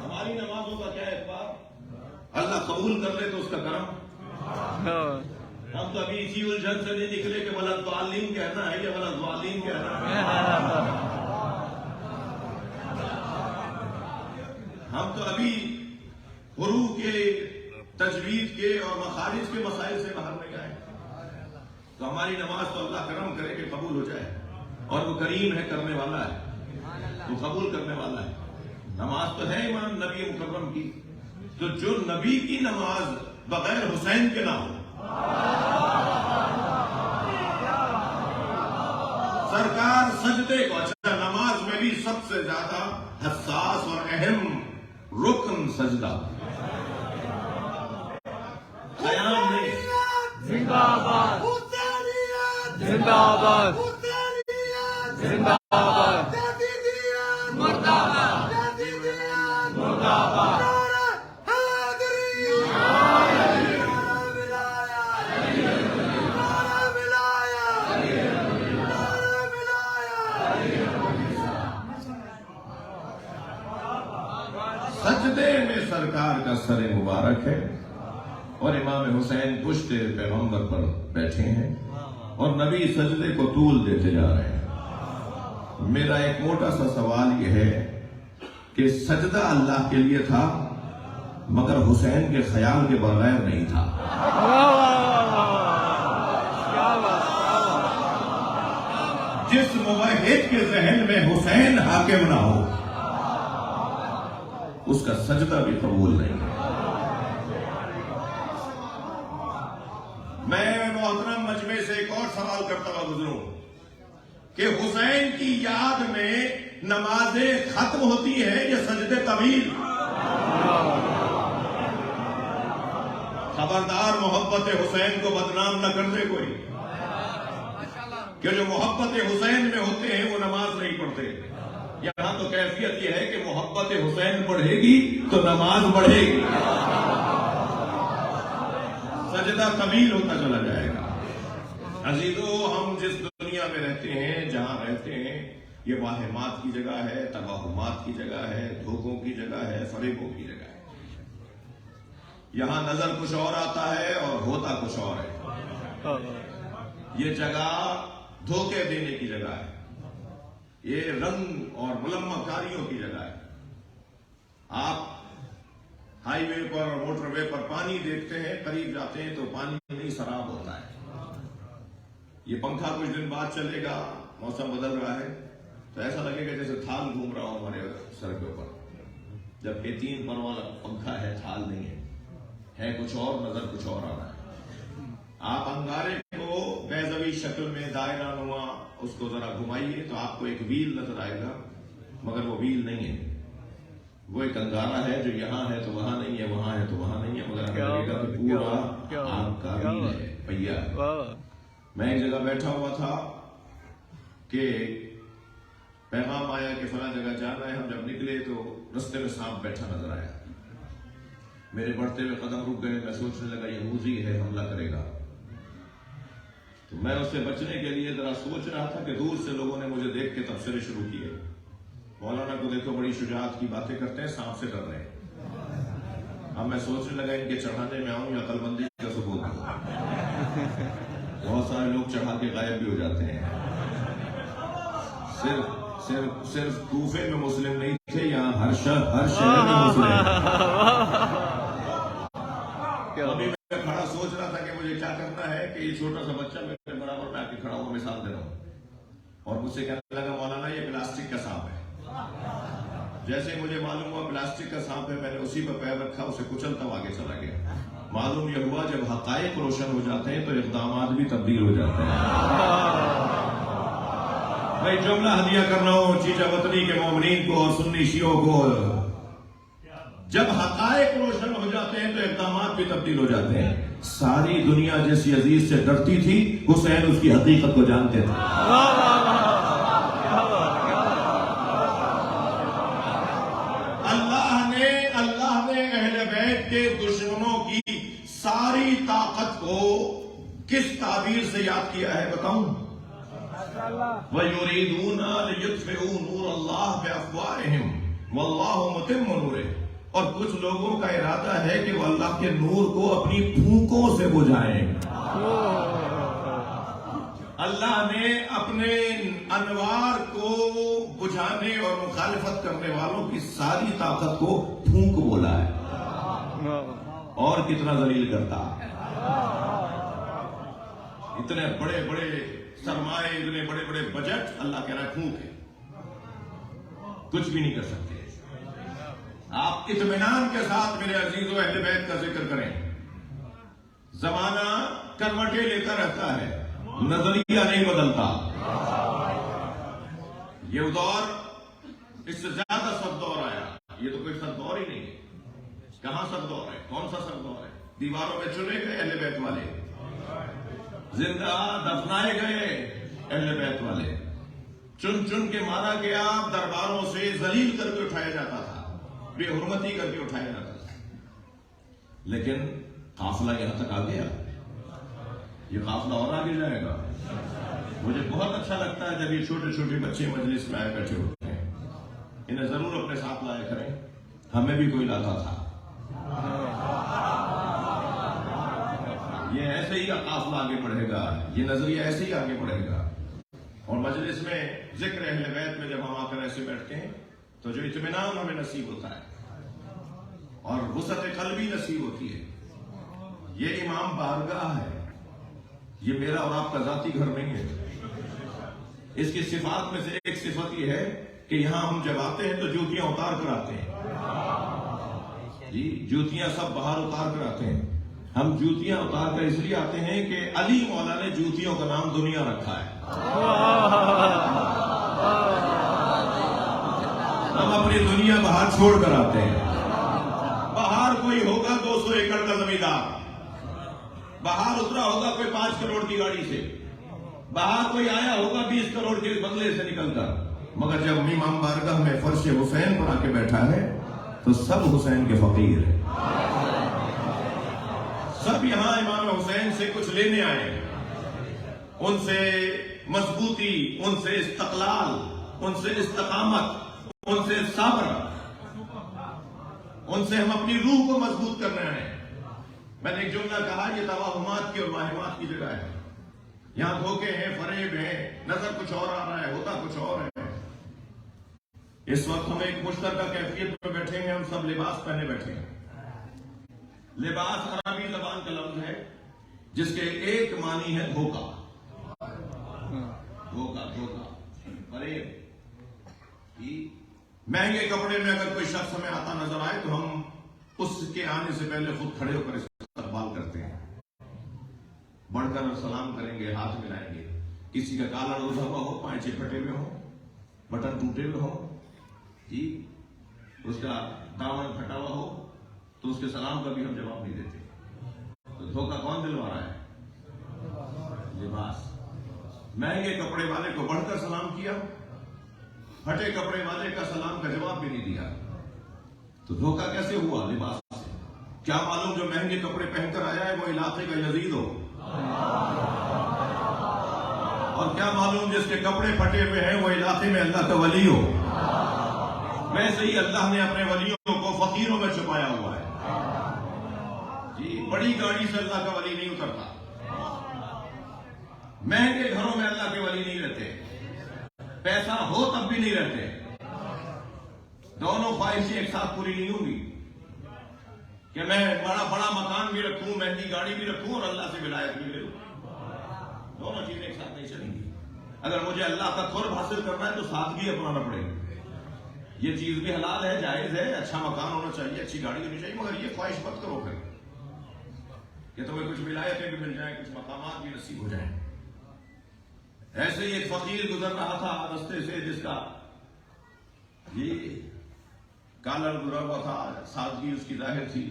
B: ہماری نمازوں کا کیا اعتبار؟ اللہ قبول کر لے تو اس کا کرم. ہم تو ابھی اسی الجھن سے نہیں نکلے کہ ولا الضالین کہنا ہے یا ولا الضالین کہنا ہے. ہم تو ابھی حروف کے، تجوید کے اور مخارج کے مسائل سے باہر نہیں آئے. تو ہماری نماز تو اللہ کرم کرے کہ قبول ہو جائے. اور وہ کریم ہے، کرنے والا ہے، وہ قبول کرنے والا ہے. نماز تو ہے امام نبی مکرم کی. تو جو نبی کی نماز بغیر حسین کے نہ ہو، سرکار سجدے کو، اچھا نماز میں بھی سب سے زیادہ حساس اور اہم رکن سجدہ. قیام نہیں.
A: زندہ آباد، زندہ آباد، زندہ آباد، مرد آباد، مرد آباد.
B: سجدے میں سرکار کا سر مبارک ہے اور امام حسین پشت پیغمبر پر بیٹھے ہیں اور نبی سجدے کو طول دیتے جا رہے ہیں. میرا ایک موٹا سا سوال یہ ہے کہ سجدہ اللہ کے لیے تھا مگر حسین کے خیال کے بغیر نہیں تھا. جس موحد کے ذہن میں حسین حاکم نہ ہو، اس کا سجدہ بھی قبول نہیں ہے. میں محترم مجمع سے ایک اور سوال کرتا ہوا گزروں کہ حسین کی یاد میں نمازیں ختم ہوتی ہیں یا سجدے طویل؟ خبردار محبت حسین کو بدنام نہ کر دے کوئی، کہ جو محبت حسین میں ہوتے ہیں وہ نماز نہیں پڑھتے. یہاں تو کیفیت یہ ہے کہ محبت حسین بڑھے گی تو نماز بڑھے گی، سجدہ طویل ہوتا چلا جائے گا. عزیزو، ہم جس دنیا میں رہتے ہیں، جہاں رہتے ہیں، یہ واہمات کی جگہ ہے، توہمات کی جگہ ہے، دھوکوں کی جگہ ہے، فریبوں کی جگہ ہے. یہاں نظر کچھ اور آتا ہے اور ہوتا کچھ اور ہے. یہ جگہ دھوکے دینے کی جگہ ہے، یہ رنگ اور ملمہ کاریوں کی جگہ ہے. آپ ہائی وے پر اور موٹر وے پر پانی دیکھتے ہیں، قریب جاتے ہیں تو پانی نہیں سراب ہوتا ہے. یہ پنکھا کچھ دن بعد چلے گا، موسم بدل رہا ہے تو ایسا لگے گا جیسے تھال گھوم رہا ہو ہمارے سر کے اوپر، جبکہ 3 پر والا پنکھا ہے، تھال نہیں ہے کچھ اور، نظر کچھ اور آ رہا ہے. آپ انگارے کو بیضوی شکل میں دائرہ نما اس کو ذرا گھمائیے تو آپ کو ایک ویل نظر آئے گا، مگر وہ ویل نہیں ہے، وہ ایک انگارہ ہے جو یہاں ہے تو وہاں نہیں ہے، وہاں ہے تو وہاں نہیں ہے، مگر ہمیں لگے گا کہ پورا آگ کا ویل ہے، پہیا ہے. میں ایک جگہ بیٹھا ہوا تھا کہ پیغام آیا کہ فلاں جگہ جانا ہے. ہم جب نکلے تو رستے میں سانپ بیٹھا نظر آیا. میرے بڑھتے ہوئے قدم رک گئے. میں سوچنے لگا یہ موذی ہے، حملہ کرے گا. تو میں اس سے بچنے کے لیے ذرا سوچ رہا تھا کہ دور سے لوگوں نے مجھے دیکھ کے تبصرے شروع کیے. مولانا کو دیکھو بڑی شجاعت کی باتیں کرتے ہیں، سانپ سے ڈر رہے ہیں. اب میں سوچنے لگا ان کے چڑھانے میں آؤں یا عقل مندی کا ثبوت دوں. بہت سارے لوگ چڑھا کے غائب بھی ہو جاتے ہیں. صرف کوفے میں مسلم نہیں تھے، یہاں ہر شہر میں مسلم. ابھی میں کھڑا سوچ رہا تھا کہ مجھے کیا کرنا ہے کہ یہ چھوٹا سا بچہ میرے برابر میں آ کے کھڑا ہوا مثال دے رہا ہوں، اور مجھ سے کہنے لگا مولانا یہ پلاسٹک کا سانپ ہے. جیسے مجھے معلوم ہوا پلاسٹک کا سانپ ہے، میں نے اسی پر پیر رکھا، اسے کچلتا ہوا آگے چلا گیا. معلوم یہ ہوا جب حقائق روشن ہو جاتے ہیں تو اقدامات بھی تبدیل ہو جاتے ہیں. میں جملہ ہدیہ کر رہا ہوں چیچا وطنی کے مومنین کو اور سنی شیعوں کو. جب حقائق روشن ہو جاتے ہیں تو اقدامات بھی تبدیل ہو جاتے ہیں. ساری دنیا جس عزیز سے ڈرتی تھی، حسین اس کی حقیقت کو جانتے تھے. اللہ نے اہل بیت کے دشمنوں کی ساری طاقت کو کس تعبیر سے یاد کیا ہے بتاؤں؟ وَيُرِيدُونَ لِيُطْفِئُوا نُورَ اللَّهِ بِأَفْوَاهِهِمْ وَاللَّهُ مُتِمُّ نُورِهِ. اور کچھ لوگوں کا ارادہ ہے کہ وہ اللہ کے نور کو اپنی پھونکوں سے بجھائیں. اللہ نے اپنے انوار کو بجھانے اور مخالفت کرنے والوں کی ساری طاقت کو پھونک بولا ہے. اور کتنا ذلیل کرتا ہے. اتنے بڑے بڑے سرمائے، اتنے بڑے بڑے بجٹ، اللہ کہہ رہا ہے پھونک ہے، کچھ بھی نہیں کر سکتے. آپ اطمینان کے ساتھ میرے عزیزو اہل بیت کا ذکر کریں. زمانہ کروٹیں لیتا رہتا ہے، نظریہ نہیں بدلتا. یہ دور اس سے زیادہ سخت دور آیا. یہ تو کوئی سخت دور ہی نہیں ہے. کہاں سخت دور ہے؟ کون سا سخت دور ہے؟ دیواروں میں چنے گئے اہل بیت والے، زندہ دفنائے گئے اہل بیت والے، چن چن کے مارا گیا، درباروں سے ذلیل کر کے اٹھایا جاتا تھا، بے حرمتی کر کے اٹھایا جاتا تھا. لیکن قافلہ یہاں تک آ گیا. یہ قافلہ اور آگے جائے گا. مجھے بہت اچھا لگتا ہے جب یہ چھوٹے چھوٹے بچے مجلس میں آئے بیٹھے ہوتے ہیں. انہیں ضرور اپنے ساتھ لایا کریں. ہمیں بھی کوئی لاتا تھا. یہ ایسے ہی قافلہ آگے بڑھے گا، یہ نظریہ ایسے ہی آگے بڑھے گا. اور مجلس میں ذکر اہل بیت میں جب ہم آ کر ایسے بیٹھتے ہیں تو جو اطمینان ہمیں نصیب ہوتا ہے اور وسعت قلبی نصیب ہوتی ہے. یہ امام بارگاہ ہے، یہ میرا اور آپ کا ذاتی گھر نہیں ہے. اس کی صفات میں سے ایک صفت یہ ہے کہ یہاں ہم جب آتے ہیں تو جوتیاں اتار کر آتے ہیں. جی جوتیاں سب باہر اتار کر آتے ہیں. ہم جوتیاں اتار کر اس لیے آتے ہیں کہ علی مولا نے جوتیوں کا نام دنیا رکھا ہے. ہم اپنی دنیا باہر چھوڑ کر آتے ہیں. باہر کوئی ہوگا 200 ایکڑ کا زمیندار، باہر اترا ہوگا کوئی 5 کروڑ کی گاڑی سے، باہر کوئی آیا ہوگا 20 کروڑ کے بنگلے سے نکل کر. مگر جب امام بارگاہ میں فرش حسین پر آ کے بیٹھا ہے تو سب حسین کے فقیر ہیں. سب یہاں امام حسین سے کچھ لینے آئے ہیں. ان سے مضبوطی، ان سے استقلال، ان سے استقامت، ان سے صبر، ان سے ہم اپنی روح کو مضبوط کرنے آئے. میں نے ایک جملہ کہا یہ توہمات کی اور واہمات کی جگہ ہے. یہاں دھوکے ہیں، فریب ہیں، نظر کچھ اور آ رہا ہے، ہوتا کچھ اور ہے. اس وقت ہم ایک مشترکہ کیفیت میں بیٹھے ہیں. ہم سب لباس پہنے بیٹھے ہیں. لباس عربی زبان کا لفظ ہے جس کے ایک معنی ہے دھوکہ. دھوکہ فریب. مہنگے کپڑے میں اگر کوئی شخص ہمیں آتا نظر آئے تو ہم اس کے آنے سے پہلے خود کھڑے ہو کر استقبال کرتے ہیں. بڑھ کر سلام کریں گے، ہاتھ ملائیں گے. کسی کا کالر اڑا ہوا ہو، پائچے پھٹے ہوئے ہوں، بٹن ٹوٹے ہوئے ہوں، جی اس کا دامن پھٹا ہوا ہو تو اس کے سلام کا بھی ہم جواب نہیں دیتے. تو دھوکہ کون دلوا رہا ہے؟ لباس. مہنگے کپڑے والے کو بڑھ کر سلام کیا، پھٹے کپڑے والے کا سلام کا جواب بھی نہیں دیا. تو دھوکہ کیسے ہوا؟ لباس سے. کیا معلوم جو مہنگے کپڑے پہن کر آیا ہے وہ علاقے کا یزید ہو، اور کیا معلوم جس کے کپڑے پھٹے ہوئے ہیں وہ علاقے میں اللہ کا ولی ہو۔ ویسے ہی اللہ نے اپنے ولیوں کو فقیروں میں چھپایا ہوا ہے۔ جی بڑی گاڑی سے اللہ کا ولی نہیں اترتا، مہنگے گھروں میں اللہ کے ولی نہیں رہتے، پیسہ ہو تب بھی نہیں رہتے، دونوں خواہشیں ایک ساتھ پوری نہیں ہوں گی کہ میں بڑا مکان بھی رکھوں، مہنگی گاڑی بھی رکھوں اور اللہ سے ولایت بھی لے لوں۔ دونوں چیزیں ایک ساتھ نہیں چلیں گی۔ اگر مجھے اللہ کا قرب حاصل کرنا ہے تو سادگی اپنانا پڑے گی۔ یہ چیز بھی حلال ہے، جائز ہے، اچھا مکان ہونا چاہیے، اچھی گاڑی ہونی چاہیے، مگر یہ خواہش مت کرو پھر کہ تمہیں کچھ ولایتیں بھی مل جائیں، کچھ مقامات بھی نصیب ہو جائیں۔ ایسے ہی ایک فقیر گزر رہا تھا رستے سے جس کا یہ کالر گزرا ہوا تھا، سادگی اس کی ظاہر تھی۔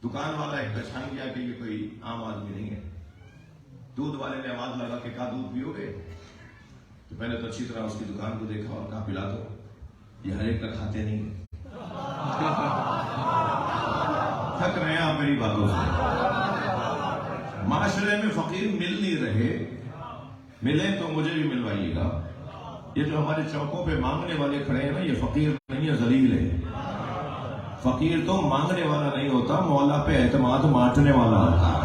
B: دکان والا ایک پہچان گیا کہ یہ کوئی عام آدمی نہیں ہے۔ دودھ والے نے آواز لگا کہ کہا دودھ پیو گے؟ تو پہلے تو اچھی طرح اس کی دکان کو دیکھا اور کہا پلا دو، یہ ہر ایک کا کھاتے نہیں ہیں۔ تھک رہے ہیں آپ میری باتوں سے۔ معاشرے میں فقیر مل نہیں رہے، ملیں تو مجھے بھی ملوائیے گا۔ یہ جو ہمارے چوکوں پہ مانگنے والے کھڑے ہیں نا، یہ فقیر نہیں ہے، ذلیل ہے۔ فقیر تو مانگنے والا نہیں ہوتا، مولا پہ اعتماد بانٹنے والا ہوتا ہے،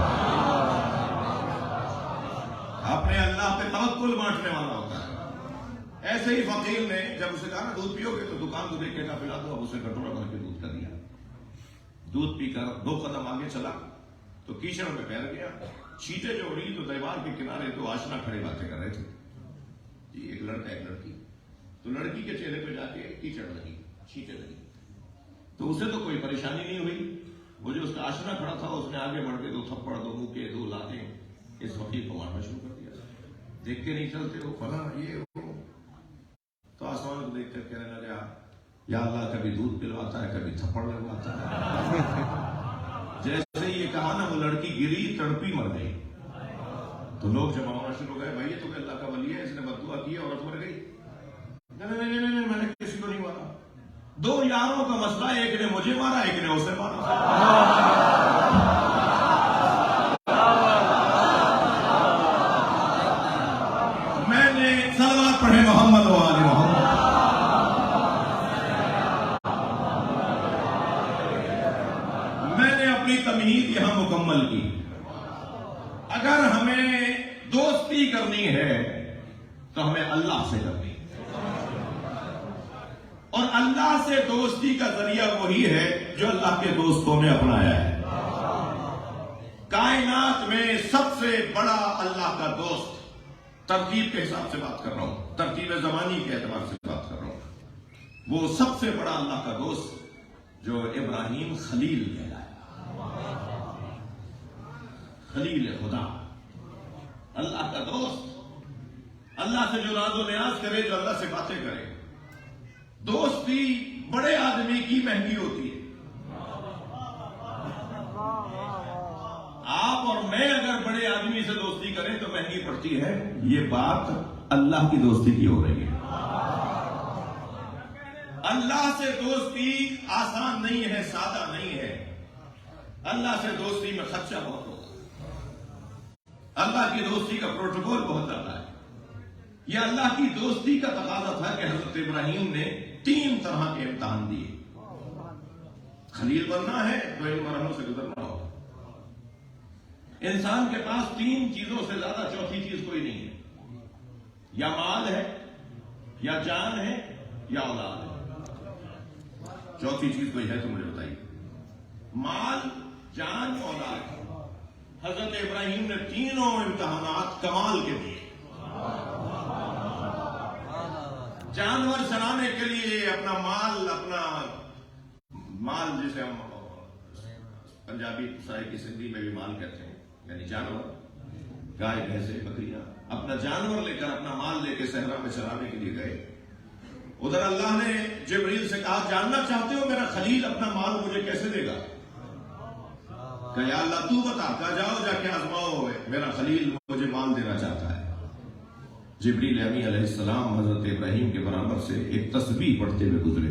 B: اپنے اللہ پہ توکل بانٹنے والا ہوتا ہے۔ ایسے ہی فقیر نے جب اسے کہا نا دودھ پیو گے، تو دکان کو دیکھ کے کہا پلا دو، اب اسے کٹورا بھر کے دودھ کا دیا۔ دودھ پی کر 2 قدم آگے چلا تو کیچڑ میں پیر گیا، چھینٹیں جو اڑی تو دیوار کے کنارے تو آشنا کھڑے باتیں کر رہے تھے۔ جی ایک لڑکا ایک لڑکی، تو لڑکی کے چہرے پہ جا کے کیچڑ لگی، چھینٹیں لگی، تو اسے تو کوئی پریشانی نہیں ہوئی۔ وہ جو اس کا آشنا کھڑا تھا اس نے آگے بڑھ کے 2 تھپڑ 2 مکے 2 لاتیں اس فقیر کو مارنا شروع کر دیا۔ دیکھ کے نہیں چلتے ہو فلاں یہ ہو، تو آسمان کو دیکھ کر کہنے لگا یا اللہ کبھی دودھ پلواتا ہے، کبھی تھپڑ لگواتا ہے۔ جیسے یہ کہا نا وہ لڑکی گری، تڑپی، مر گئی۔ تو لوگ جمع ہونا شروع ہو گئے، بھائی یہ تو اللہ کا ولی ہے، اس نے بددعا کی عورت مر گئی۔ نہیں میں نے کسی کو نہیں مارا، 2 یاروں کا مسئلہ، ایک نے مجھے مارا، ایک نے اسے مارا۔ میں نے صلوات پڑھے محمد و آل محمد۔ میں نے اپنی تمہید یہاں مکمل کی۔ اگر ہمیں دوستی کرنی ہے تو ہمیں اللہ سے کرنی ہے، اور اللہ سے دوستی کا ذریعہ وہی ہے جو اللہ کے دوستوں نے اپنایا ہے۔ کائنات میں سب سے بڑا اللہ کا دوست، ترتیب کے حساب سے بات کر رہا ہوں، ترتیب زمانی کے اعتبار سے بات کر رہا ہوں، وہ سب سے بڑا اللہ کا دوست جو ابراہیم خلیل کہلایا، خلیل خدا، اللہ کا دوست، اللہ سے جو راز و نیاز کرے، جو اللہ سے باتیں کرے۔ دوستی بڑے آدمی کی مہنگی ہوتی ہے۔ آپ اور میں اگر بڑے آدمی سے دوستی کریں تو مہنگی پڑتی ہے، یہ بات اللہ کی دوستی کی ہو رہی ہے۔ اللہ سے دوستی آسان نہیں ہے، سادہ نہیں ہے۔ اللہ سے دوستی میں خرچہ بہت ہوگا، اللہ کی دوستی کا پروٹوکول بہت زیادہ ہے۔ یہ اللہ کی دوستی کا تقاضا تھا کہ حضرت ابراہیم نے 3 طرح کے امتحان دیے۔ خلیل بننا ہے تو ان مرحلوں سے گزرنا ہوگا۔ انسان کے پاس 3 چیزوں سے زیادہ چوتھی چیز کوئی نہیں ہے، یا مال ہے، یا جان ہے، یا اولاد ہے۔ چوتھی چیز کوئی ہے تو مجھے بتائیے۔ مال، جان، اولاد۔ حضرت ابراہیم نے 3 امتحانات کمال کے دیے۔ جانور چرانے کے لیے اپنا مال جسے ہم پنجابی سائے کی سندھی میں بھی مال کہتے ہیں، یعنی جانور، گائے بھینسیں بکریاں، اپنا جانور لے کر، اپنا مال لے کے صحرا میں چرانے کے لیے گئے۔ ادھر اللہ نے جبریل سے کہا جاننا چاہتے ہو میرا خلیل اپنا مال مجھے کیسے دے گا؟ کہ یا اللہ تو بتا، کہا جاؤ جا کے آزماؤ، میرا خلیل مجھے مال دینا چاہتا ہے۔ جبریل امین علیہ السلام حضرت ابراہیم کے برابر سے ایک تسبیح پڑھتے ہوئے گزرے،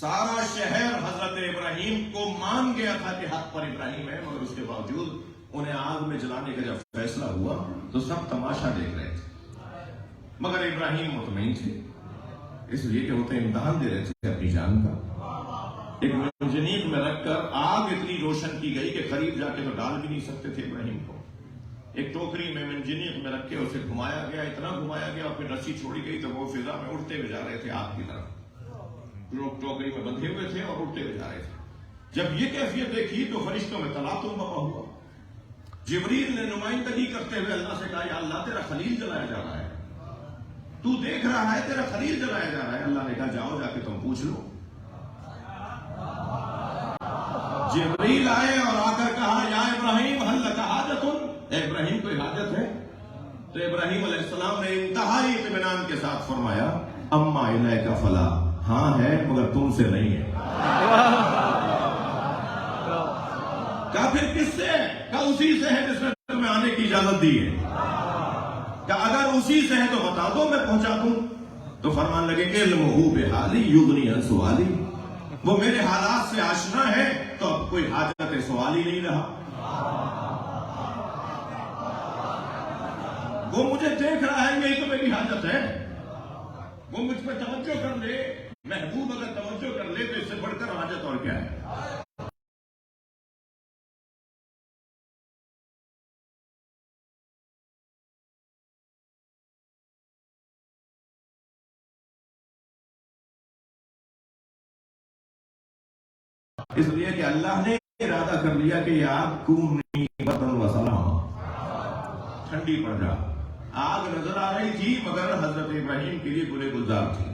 B: سارا شہر حضرت ابراہیم کو مان گیا تھا کہ حق پر ابراہیم ہے، مگر اس کے باوجود انہیں آگ میں جلانے کا جب فیصلہ ہوا تو سب تماشا دیکھ رہے تھے، مگر ابراہیم مطمئن تھے، اس لیے کہ وہ تو امتحان دے رہے تھے اپنی جان کا۔ ایک منجنیق میں رکھ کر آگ اتنی روشن کی گئی کہ قریب جا کے تو ڈال بھی نہیں سکتے تھے ابراہیم کو۔ ایک ٹوکری میں منجنیق میں رکھ کے اسے گھمایا گیا، اتنا گھمایا گیا، اور پھر رسی چھوڑی گئی تو وہ فضا میں اڑتے ہوئے جا رہے تھے آگ کی طرف۔ لوگ ٹوکری میں بندھے ہوئے تھے اور اڑتے ہوئے جا رہے تھے۔ جب یہ کیفیت دیکھی تو فرشتوں میں تلاطم بپا ہوا۔ جبریل نے نمائندگی کرتے ہوئے اللہ سے کہا، یا اللہ تیرا خلیل جلایا جا رہا ہے، تو دیکھ رہا ہے تیرا خلیل جلایا جا رہا ہے۔ اللہ نے کہا جاؤ جا کے تم پوچھ لو۔ جبریل آئے اور آ کر کہا، یا ابراہیم هل لک حاجۃ، اے ابراہیم کوئی حاجت ہے؟ تو ابراہیم علیہ السلام نے انتہائی اطمینان کے ساتھ فرمایا، اما الیک فلا، ہاں ہے مگر تم سے نہیں ہے۔ کہا پھر کس سے؟ کہا اسی سے ہے جس نے تمہیں آنے کی اجازت دی ہے۔ کہا اگر اسی سے ہے تو بتا دو میں پہنچا دوں۔ تو فرمان لگے، علمہ بحالی یغنی عن سوالی، وہ میرے حالات سے آشنا ہے تو اب کوئی حاجت سوال ہی نہیں رہا۔ وہ مجھے دیکھ رہا ہے، یہی تو میری حاجت ہے۔ وہ مجھ پہ توجہ کر لے، محبوب اگر توجہ کر لے تو اس سے بڑھ کر حاجت اور کیا ہے؟ اس لیے کہ اللہ نے ارادہ کر لیا کہ یہ آگ کونی بردن و سلام، ٹھنڈی پڑ جا۔ آگ نظر آ رہی تھی مگر حضرت ابراہیم کے لیے گلے گلزار تھی۔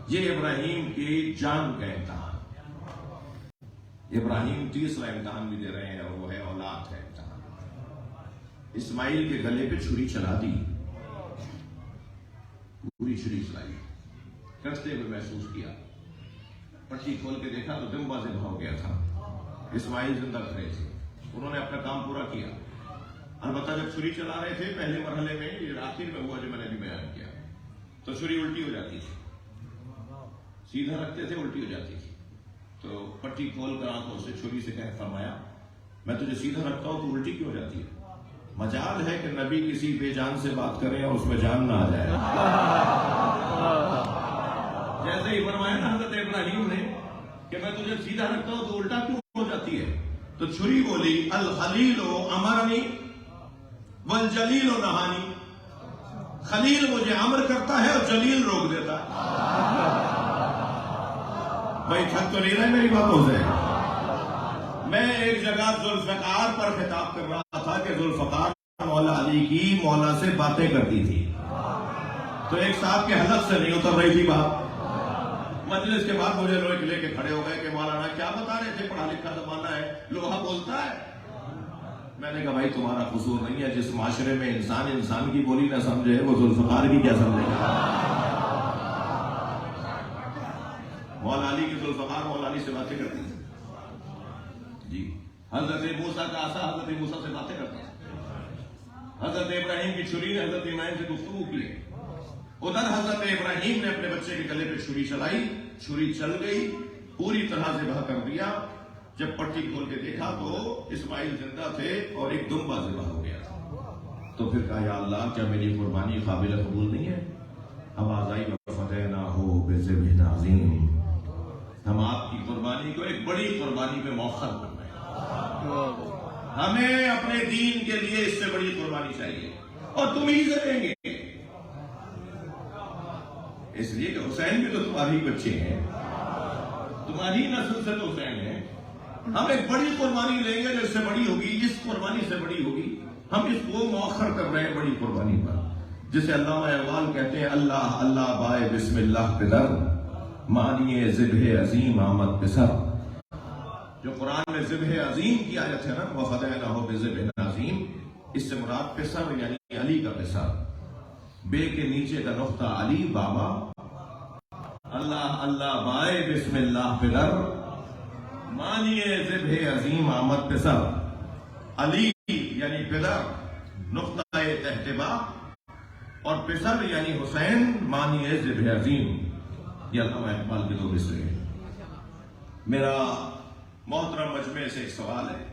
B: یہ ابراہیم کی جان کا امتحان، ابراہیم تیسرا امتحان بھی دے رہے ہیں، اور وہ ہے اولاد کا امتحان۔ اسماعیل کے گلے پہ چھری چلا دی، پوری چھری چلائی، کٹتے ہوئے محسوس کیا، پٹی کھول کے دیکھا تو دم بازے ہو گیا تھا۔ اسماعیل زندہ کھڑے تھے، انہوں نے اپنا کام پورا کیا۔ البتہ جب چھری چلا رہے تھے پہلے مرحلے میں، یہ آخر میں ہوا جو میں نے بھی بیان کیا، تو چھری الٹی ہو جاتی تھی، سیدھا رکھتے تھے الٹی ہو جاتی تھی، تو پٹی کھول کر آنکھوں سے چھری سے کہہ فرمایا، میں تجھے سیدھا رکھتا ہوں تو الٹی کیوں ہو جاتی ہے؟ مجال ہے کہ نبی کسی بے جان سے بات کریں اور اس میں جان نہ آ جائے۔ جیسے ہی فرمایا نا حضرت ابراہیم نے کہ میں تجھے سیدھا رکھتا ہوں تو الٹا کیوں ہو جاتی ہے؟ تو چھری بولی، الخلیل امرنی والجلیل نہانی، خلیل مجھے امر کرتا ہے اور جلیل روک دیتا ہے۔ بھائی تھک تو نہیں رہے میری باتوں سے؟ میں ایک جگہ ذوالفقار پر خطاب کر رہا تھا کہ ذوالفقار مولا علی کی مولا سے باتیں کرتی تھی، تو ایک صاحب کے حلق سے نہیں اتر رہی تھی بات۔ مجلس کے بعد مجھے لوگ لے کے کھڑے ہو گئے کہ مولانا کیا بتا رہے تھے، پڑھا لکھا زمانہ ہے، لوہا بولتا ہے۔ میں نے کہا بھائی تمہارا قصور نہیں ہے، جس معاشرے میں انسان انسان کی بولی نہ سمجھے وہ ذوالفقار کی کیا سمجھے گا؟ مولا علی کی ذوالفقار مولا علی سے باتیں کرتی تھی جی، حضرت موسیٰ کا عصا حضرت موسیٰ سے باتیں کرتا ہے، حضرت ابراہیم کی چھری نے حضرت اسماعیل سے گفتگو کی۔ ادھر حضرت ابراہیم نے اپنے بچے کے گلے پہ چھری چلائی، چھری چل گئی، پوری طرح سے بہا کر دیا۔ جب پٹی کھول کے دیکھا تو اسماعیل زندہ تھے اور ایک دمبا ذبح ہو گیا تھا۔ تو پھر کہا یا اللہ کیا میری قربانی قابل قبول نہیں ہے؟ آواز آئی وَفَدَيْنَاهُ بِذِبْحٍ عَظِيمٍ، ہم آپ کی قربانی کو ایک بڑی قربانی پہ مؤخر کر رہے ہیں، ہمیں اپنے دین کے لیے اس سے بڑی قربانی چاہیے، اور تم ہی سے دیں گے، اس لیے کہ حسین بھی تو تمہاری بچے ہیں، تمہاری نسل سے تو حسین ہے۔ ہم ایک بڑی قربانی لیں گے جو اس سے بڑی ہوگی، اس قربانی سے بڑی ہوگی، ہم اس کو مؤخر کر رہے ہیں بڑی قربانی پر، جسے علامہ اقبال کہتے ہیں اللہ اللہ بائے بسم اللہ پدر، مانیے ذبح عظیم آمد پسر۔ جو قرآن میں ذبح عظیم کی آیت ہے نا، وَفَدَيْنَاهُ بِذِبْحٍ عَظِيمٍ، اس سے مراد پسر یعنی علی کا پسر، بے کے نیچے کا نقطہ علی بابا، اللہ اللہ بائے بسم اللہ پدر، مانیے ذبح عظیم آمد پسر، علی یعنی پدر نقطہ تحتبا، اور پسر یعنی حسین، مانیے ذبح عظیم۔ یہ علامہ اقبال کے دو مصرے ہیں۔ میرا محترم مجمع سے ایک سوال ہے.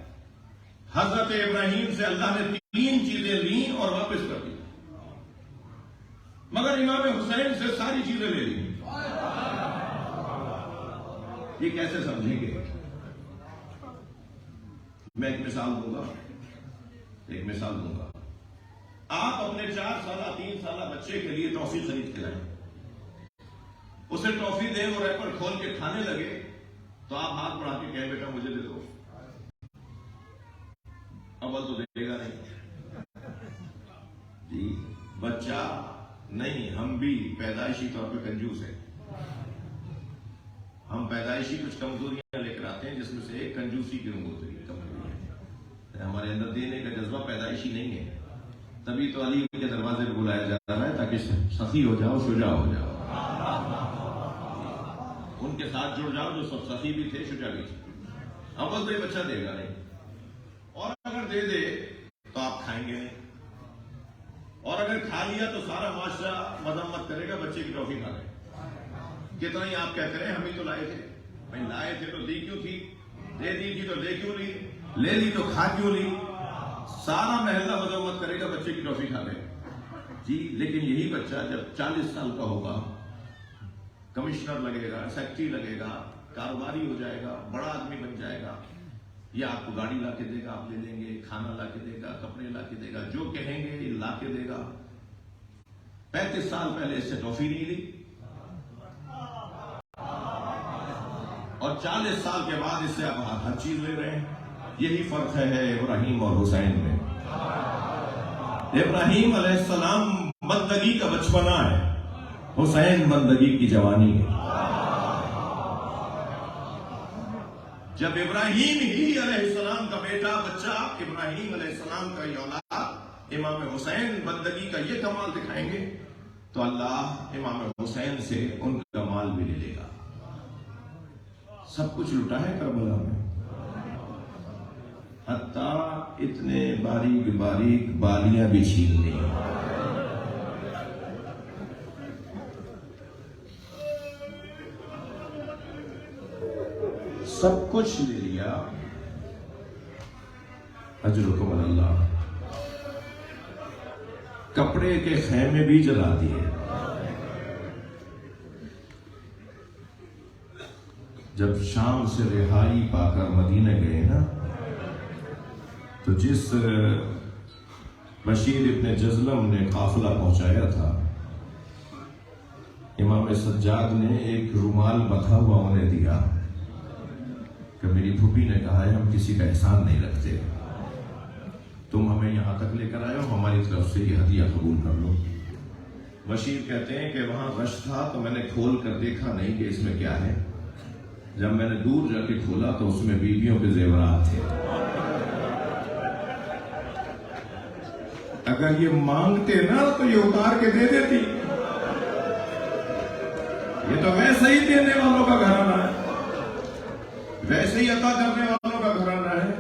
B: حضرت ابراہیم سے اللہ نے 3 چیزیں لیں اور واپس کر دی، مگر امام حسین سے ساری چیزیں لے لی. یہ کیسے سمجھیں گے؟ میں ایک مثال دوں گا. آپ اپنے 4 سالہ 3 سالہ بچے کے لیے ٹافی خرید کے لائیں، اسے ٹافی دیں اور ریپر کھول کے کھانے لگے تو آپ ہاتھ بڑھا کے کہیں بیٹا مجھے دے دو. اول تو دے گا نہیں جی. بچہ نہیں، ہم بھی پیدائشی طور پہ کنجوس ہیں. ہم پیدائشی کچھ کمزوریاں لے کر آتے ہیں، جس میں سے ایک کنجوسی کی کمزوری ہے. ہمارے اندر دینے کا جذبہ پیدائشی نہیں ہے. تبھی تو علی کے دروازے پہ بلایا جا رہا ہے تاکہ سخی ہو جاؤ، شجاع ہو جاؤ. ان کے ساتھ جڑ جاؤ جو سب سخی بھی تھے، شجاع بھی تھے. اول تو یہ بچہ دے گا نہیں، اور اگر دے دے تو آپ کھائیں گے نہیں، اور اگر کھا لیا تو سارا معاشرہ مذمت کرے گا بچے کی ٹافی کھا لے. کتنا ہی آپ کہتے ہیں ہم ہی تو لائے تھے. بھائی لائے تھے تو دی کیوں تھی؟ دے دی تھی تو لے کیوں لی؟ لے لی تو کھا کیوں لی؟ سارا محلہ مذمت کرے گا بچے کی ٹافی کھا لے جی. لیکن یہی بچہ جب 40 سال کا ہوگا، کمشنر لگے گا، سیکٹری لگے گا، کاروباری ہو جائے گا، بڑا آدمی بن جائے گا، یہ آپ کو گاڑی لا کے دے گا، آپ لے لیں گے، کھانا لا کے دے گا، کپڑے لا کے دے گا، جو کہیں گے یہ لا کے دے گا. 35 سال پہلے اس سے ٹافی نہیں لی، اور 40 سال کے بعد اس سے آپ ہر چیز لے رہے ہیں. یہی فرق ہے ابراہیم اور حسین میں. ابراہیم علیہ السلام بندگی کا بچپنا ہے، حسین بندگی کی جوانی ہے. جب ابراہیم ہی علیہ السلام کا بیٹا بچہ، ابراہیم علیہ السلام کا یہ اولاد امام حسین بندگی کا یہ کمال دکھائیں گے تو اللہ امام حسین سے ان کا مال بھی لے لے گا. سب کچھ لٹا ہے کربلا میں، حتیٰ اتنے باریک باریک بالیاں بھی چھین لی. سب کچھ لے لیا. اجرکم علی اللہ. کپڑے کے خیمے بھی جلا دیے. جب شام سے رہائی پا کر مدینہ گئے نا، تو جس بشیر ابن جزلم نے قافلہ پہنچایا تھا، امام سجاد نے ایک رومال بندھا ہوا انہیں دیا کہ میری پھوپھی نے کہا ہے ہم کسی کا احسان نہیں رکھتے، تم ہمیں یہاں تک لے کر آئے ہو، ہماری طرف سے یہ ہدیہ قبول کر لو. بشیر کہتے ہیں کہ وہاں رش تھا تو میں نے کھول کر دیکھا نہیں کہ اس میں کیا ہے. جب میں نے دور جا کے کھولا تو اس میں بیویوں کے زیورات تھے. اگر یہ مانگتے نا تو یہ اتار کے دے دیتی. یہ تو ویسے ہی دینے والوں کا گھرانہ ہے، ویسے ہی عطا کرنے والوں کا گھرانہ ہے.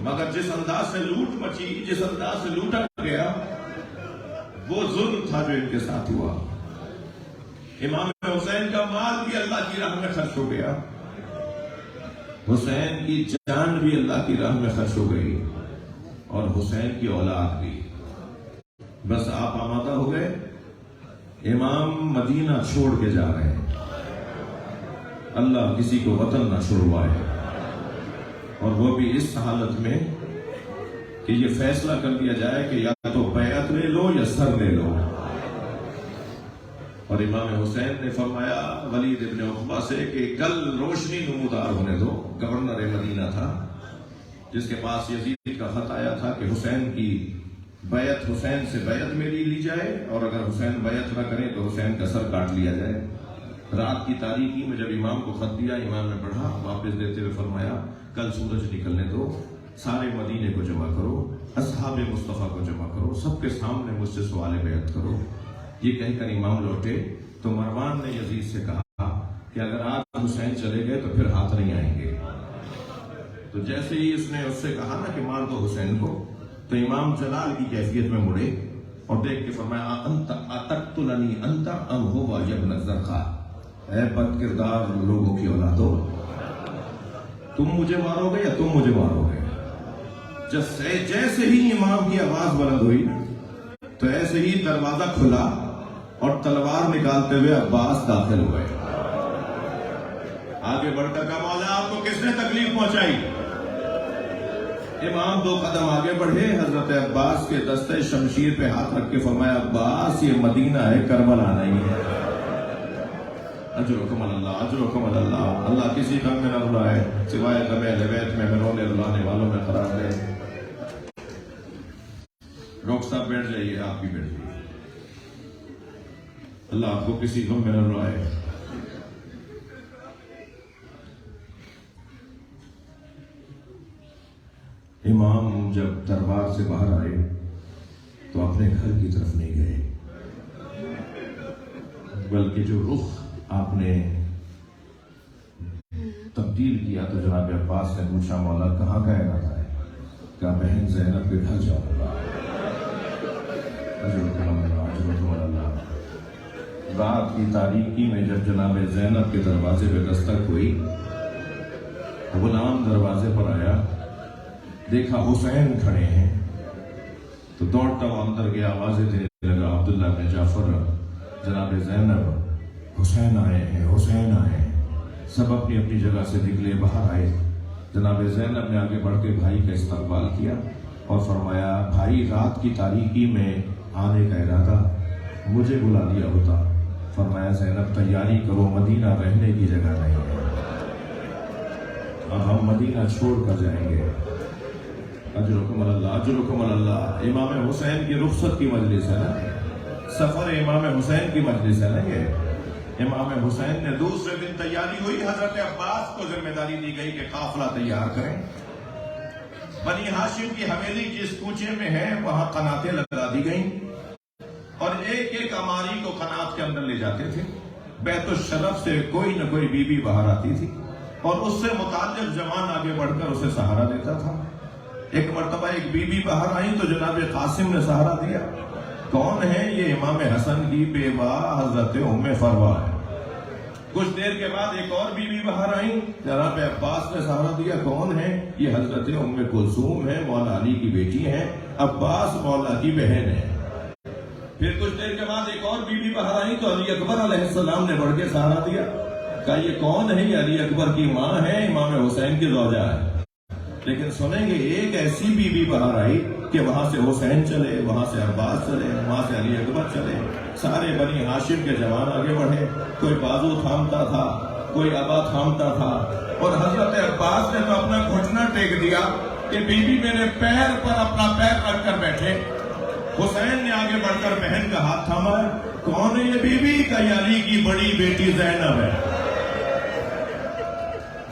B: مگر جس انداز سے لوٹ مچی، جس انداز سے لوٹا گیا، وہ ظلم تھا جو ان کے ساتھ ہوا. امام حسین کا مال بھی اللہ کی راہ میں خرچ ہو گیا، حسین کی جان بھی اللہ کی راہ میں خرچ ہو گئی، اور حسین کی اولاد بھی. بس آپ آمادہ ہو گئے، امام مدینہ چھوڑ کے جا رہے ہیں. اللہ کسی کو وطن نہ چھوڑوائے، اور وہ بھی اس حالت میں کہ یہ فیصلہ کر دیا جائے کہ یا تو بیعت لے لو یا سر لے لو. اور امام حسین نے فرمایا ولید ابن عقبہ سے کہ کل روشنی نمودار ہونے دو. گورنر مدینہ تھا جس کے پاس یزید کا خط آیا تھا کہ حسین کی بیعت، حسین سے بیعت میری لی جائے، اور اگر حسین بیعت نہ کرے تو حسین کا سر کاٹ لیا جائے. رات کی تاریکی میں جب امام کو خط دیا، امام نے پڑھا، واپس دیتے ہوئے فرمایا کل سورج نکلنے دو، سارے مدینے کو جمع کرو، اصحاب مصطفیٰ کو جمع کرو، سب کے سامنے مجھ سے سوال بیعت کرو. یہ کہہ کر امام لوٹے تو مروان نے یزید سے کہا کہ اگر آج حسین چلے گئے تو پھر ہاتھ نہیں آئیں گے. تو جیسے ہی اس نے اس سے کہا نا کہ مان دو حسین کو، تو امام جلال کی کیفیت میں مڑے اور دیکھ کے فرمایا انت اتقتلنی انت ام ہوا یا ابن الزرقاء، اے بد کردار لوگوں کی اولادو، تم مجھے مارو گے یا تم مجھے مارو گے؟ جیسے ہی امام کی آواز بلند ہوئی تو ایسے ہی دروازہ کھلا اور تلوار نکالتے ہوئے عباس داخل ہوئے۔ آگے بڑھ کر کہا مولا آپ کو کس نے تکلیف پہنچائی؟ امام 2 قدم آگے بڑھے، حضرت عباس کے دستے شمشیر پہ ہاتھ رکھ کے فرمایا عباس یہ مدینہ ہے، کربلا نہیں ہے۔ اجرکم اللہ، اجرکم اللہ، اللہ کسی غم میں نہ رلائے سوائے غم اہل بیت میں رونے رلانے والوں میں قرار دے۔ ڈاکٹر صاحب بیٹھ جائیے، آپ بھی بیٹھ جائیے، اللہ آپ کو کسی غم میں نہ رلائے۔ امام جب دربار سے باہر آئے تو اپنے گھر کی طرف نہیں گئے، بلکہ جو رخ آپ نے تبدیل کیا تو جناب عباس نے پوچھا مولا کہاں کا ارادہ ہے؟ کہا بہن زینب کے گھر جاؤں گا۔ رات کی تاریکی میں جب جناب زینب کے دروازے پہ دستک ہوئی، غلام دروازے پر آیا، دیکھا حسین کھڑے ہیں تو دوڑتا ہوا اندر گیا، آوازیں دینے لگا عبداللہ بن جعفر، جناب زینب حسین آئے ہیں، حسین آئے ہیں۔ سب اپنی اپنی جگہ سے نکلے، باہر آئے۔ جناب زینب نے آگے بڑھ کے بھائی کا استقبال کیا اور فرمایا بھائی رات کی تاریکی میں آنے کا ارادہ، مجھے بلا دیا ہوتا۔ فرمایا زینب تیاری کرو، مدینہ رہنے کی جگہ نہیں ہے، اب ہم مدینہ چھوڑ کر جائیں گے۔ اجرکم اللہ، اجرکم اللہ۔ امام حسین کی رخصت کی مجلس ہے نا، سفر امام حسین کی مجلس ہے نا یہ۔ امام حسین نے دوسرے دن تیاری ہوئی، حضرت عباس کو ذمہ داری دی گئی کہ قافلہ تیار کریں۔ بنی ہاشم کی حویلی جس کوچے میں ہے وہاں قناتیں لگا دی گئیں اور ایک ایک اماری کو قنات کے اندر لے جاتے تھے۔ بیت الشرف سے کوئی نہ کوئی بی بی باہر آتی تھی اور اس سے متعلق جوان آگے بڑھ کر اسے سہارا دیتا تھا۔ ایک مرتبہ ایک بی بی باہر آئی تو جناب قاسم نے سہارا دیا۔ کون ہے؟ یہ امام حسن کی بیوہ حضرت ام فروا ہے۔ کچھ دیر کے بعد ایک اور بی بی باہر آئی، جناب عباس نے سہارا دیا۔ کون ہے؟ یہ حضرت ام کلثوم ہے، مولا علی کی بیٹی ہے، عباس مولا کی بہن ہے۔ پھر کچھ دیر کے بعد ایک اور بی بی باہر آئی تو علی اکبر علیہ السلام نے بڑھ کے سہارا دیا، کہا یہ کون ہے؟ یہ علی اکبر کی ماں ہے، امام حسین کی زوجہ ہے۔ لیکن سنیں گے ایک ایسی بی بی باہر آئی کہ وہاں سے حسین چلے، وہاں سے عباس چلے، وہاں سے علی اکبر چلے، سارے بنی ہاشم کے جوان آگے بڑھے، کوئی بازو تھامتا تھا، کوئی ابا تھامتا تھا، اور حضرت عباس نے تو اپنا گھٹنا ٹیک دیا کہ بی بی میرے پیر پر اپنا پیر رکھ کر بیٹھے۔ حسین نے آگے بڑھ کر بہن کا ہاتھ تھاما ہے۔ کون ہے یہ بی بی؟ کہ علی کی بڑی بیٹی زینب ہے۔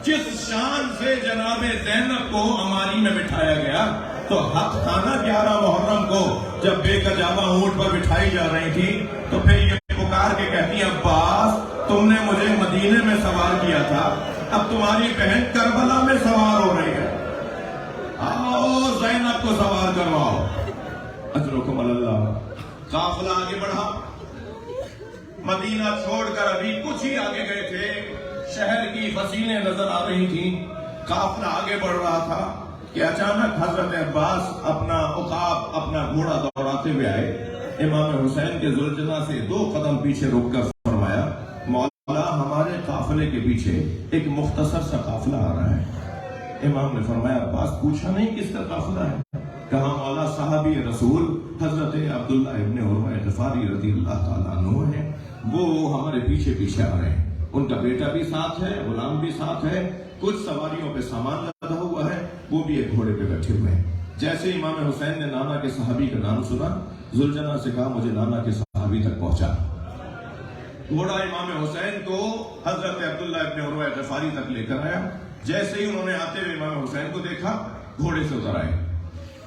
B: جس شان سے جناب زینب کو اماری میں بٹھایا گیا تو حق تھا نا 11 محرم کو جب بے کجاوا اونٹ پر بٹھائی جا رہی تھی تو پھر یہ پکار کے کہتی عباس تم نے مجھے مدینے میں سوار کیا تھا، اب تمہاری بہن کربلا میں سوار ہو رہی ہے، آؤ زینب کو سوار کرواؤ۔ اجرکم اللہ۔ قافلہ آگے بڑھا، مدینہ چھوڑ کر ابھی کچھ ہی آگے گئے تھے، شہر کی فصیلیں نظر آ رہی تھیں، قافلہ آگے بڑھ رہا تھا کہ اچانک حضرت عباس اپنا عقاب، اپنا گھوڑا دوڑاتے ہوئے آئے، امام حسین کے ذوالجناح سے 2 قدم پیچھے رک کر فرمایا مولا ہمارے قافلے کے پیچھے ایک مختصر سا قافلہ آ رہا ہے۔ امام نے فرمایا عباس پوچھا نہیں کس کا قافلہ ہے؟ کہا مولا صحابی رسول حضرت عبداللہ ابن عروہ غفاری رضی اللہ تعالیٰ عنہ ہیں، وہ ہمارے پیچھے پیچھے آ رہے ہیں، ان کا بیٹا بھی ساتھ ہے، غلام بھی ساتھ ہے، کچھ سواریوں پہ سامان لدا ہوا ہے، وہ بھی ایک گھوڑے پہ بیٹھے ہوئے ہیں۔ جیسے امام حسین نے نانا کے صحابی کا نام سنا، ذوالجناح سے کہا مجھے نانا کے صحابی تک پہنچا۔ گھوڑا امام حسین کو حضرت عبداللہ ابن عروہ غفاری تک لے کر آیا۔ جیسے ہی انہوں نے آتے ہوئے امام حسین کو دیکھا، گھوڑے سے اتر آئے،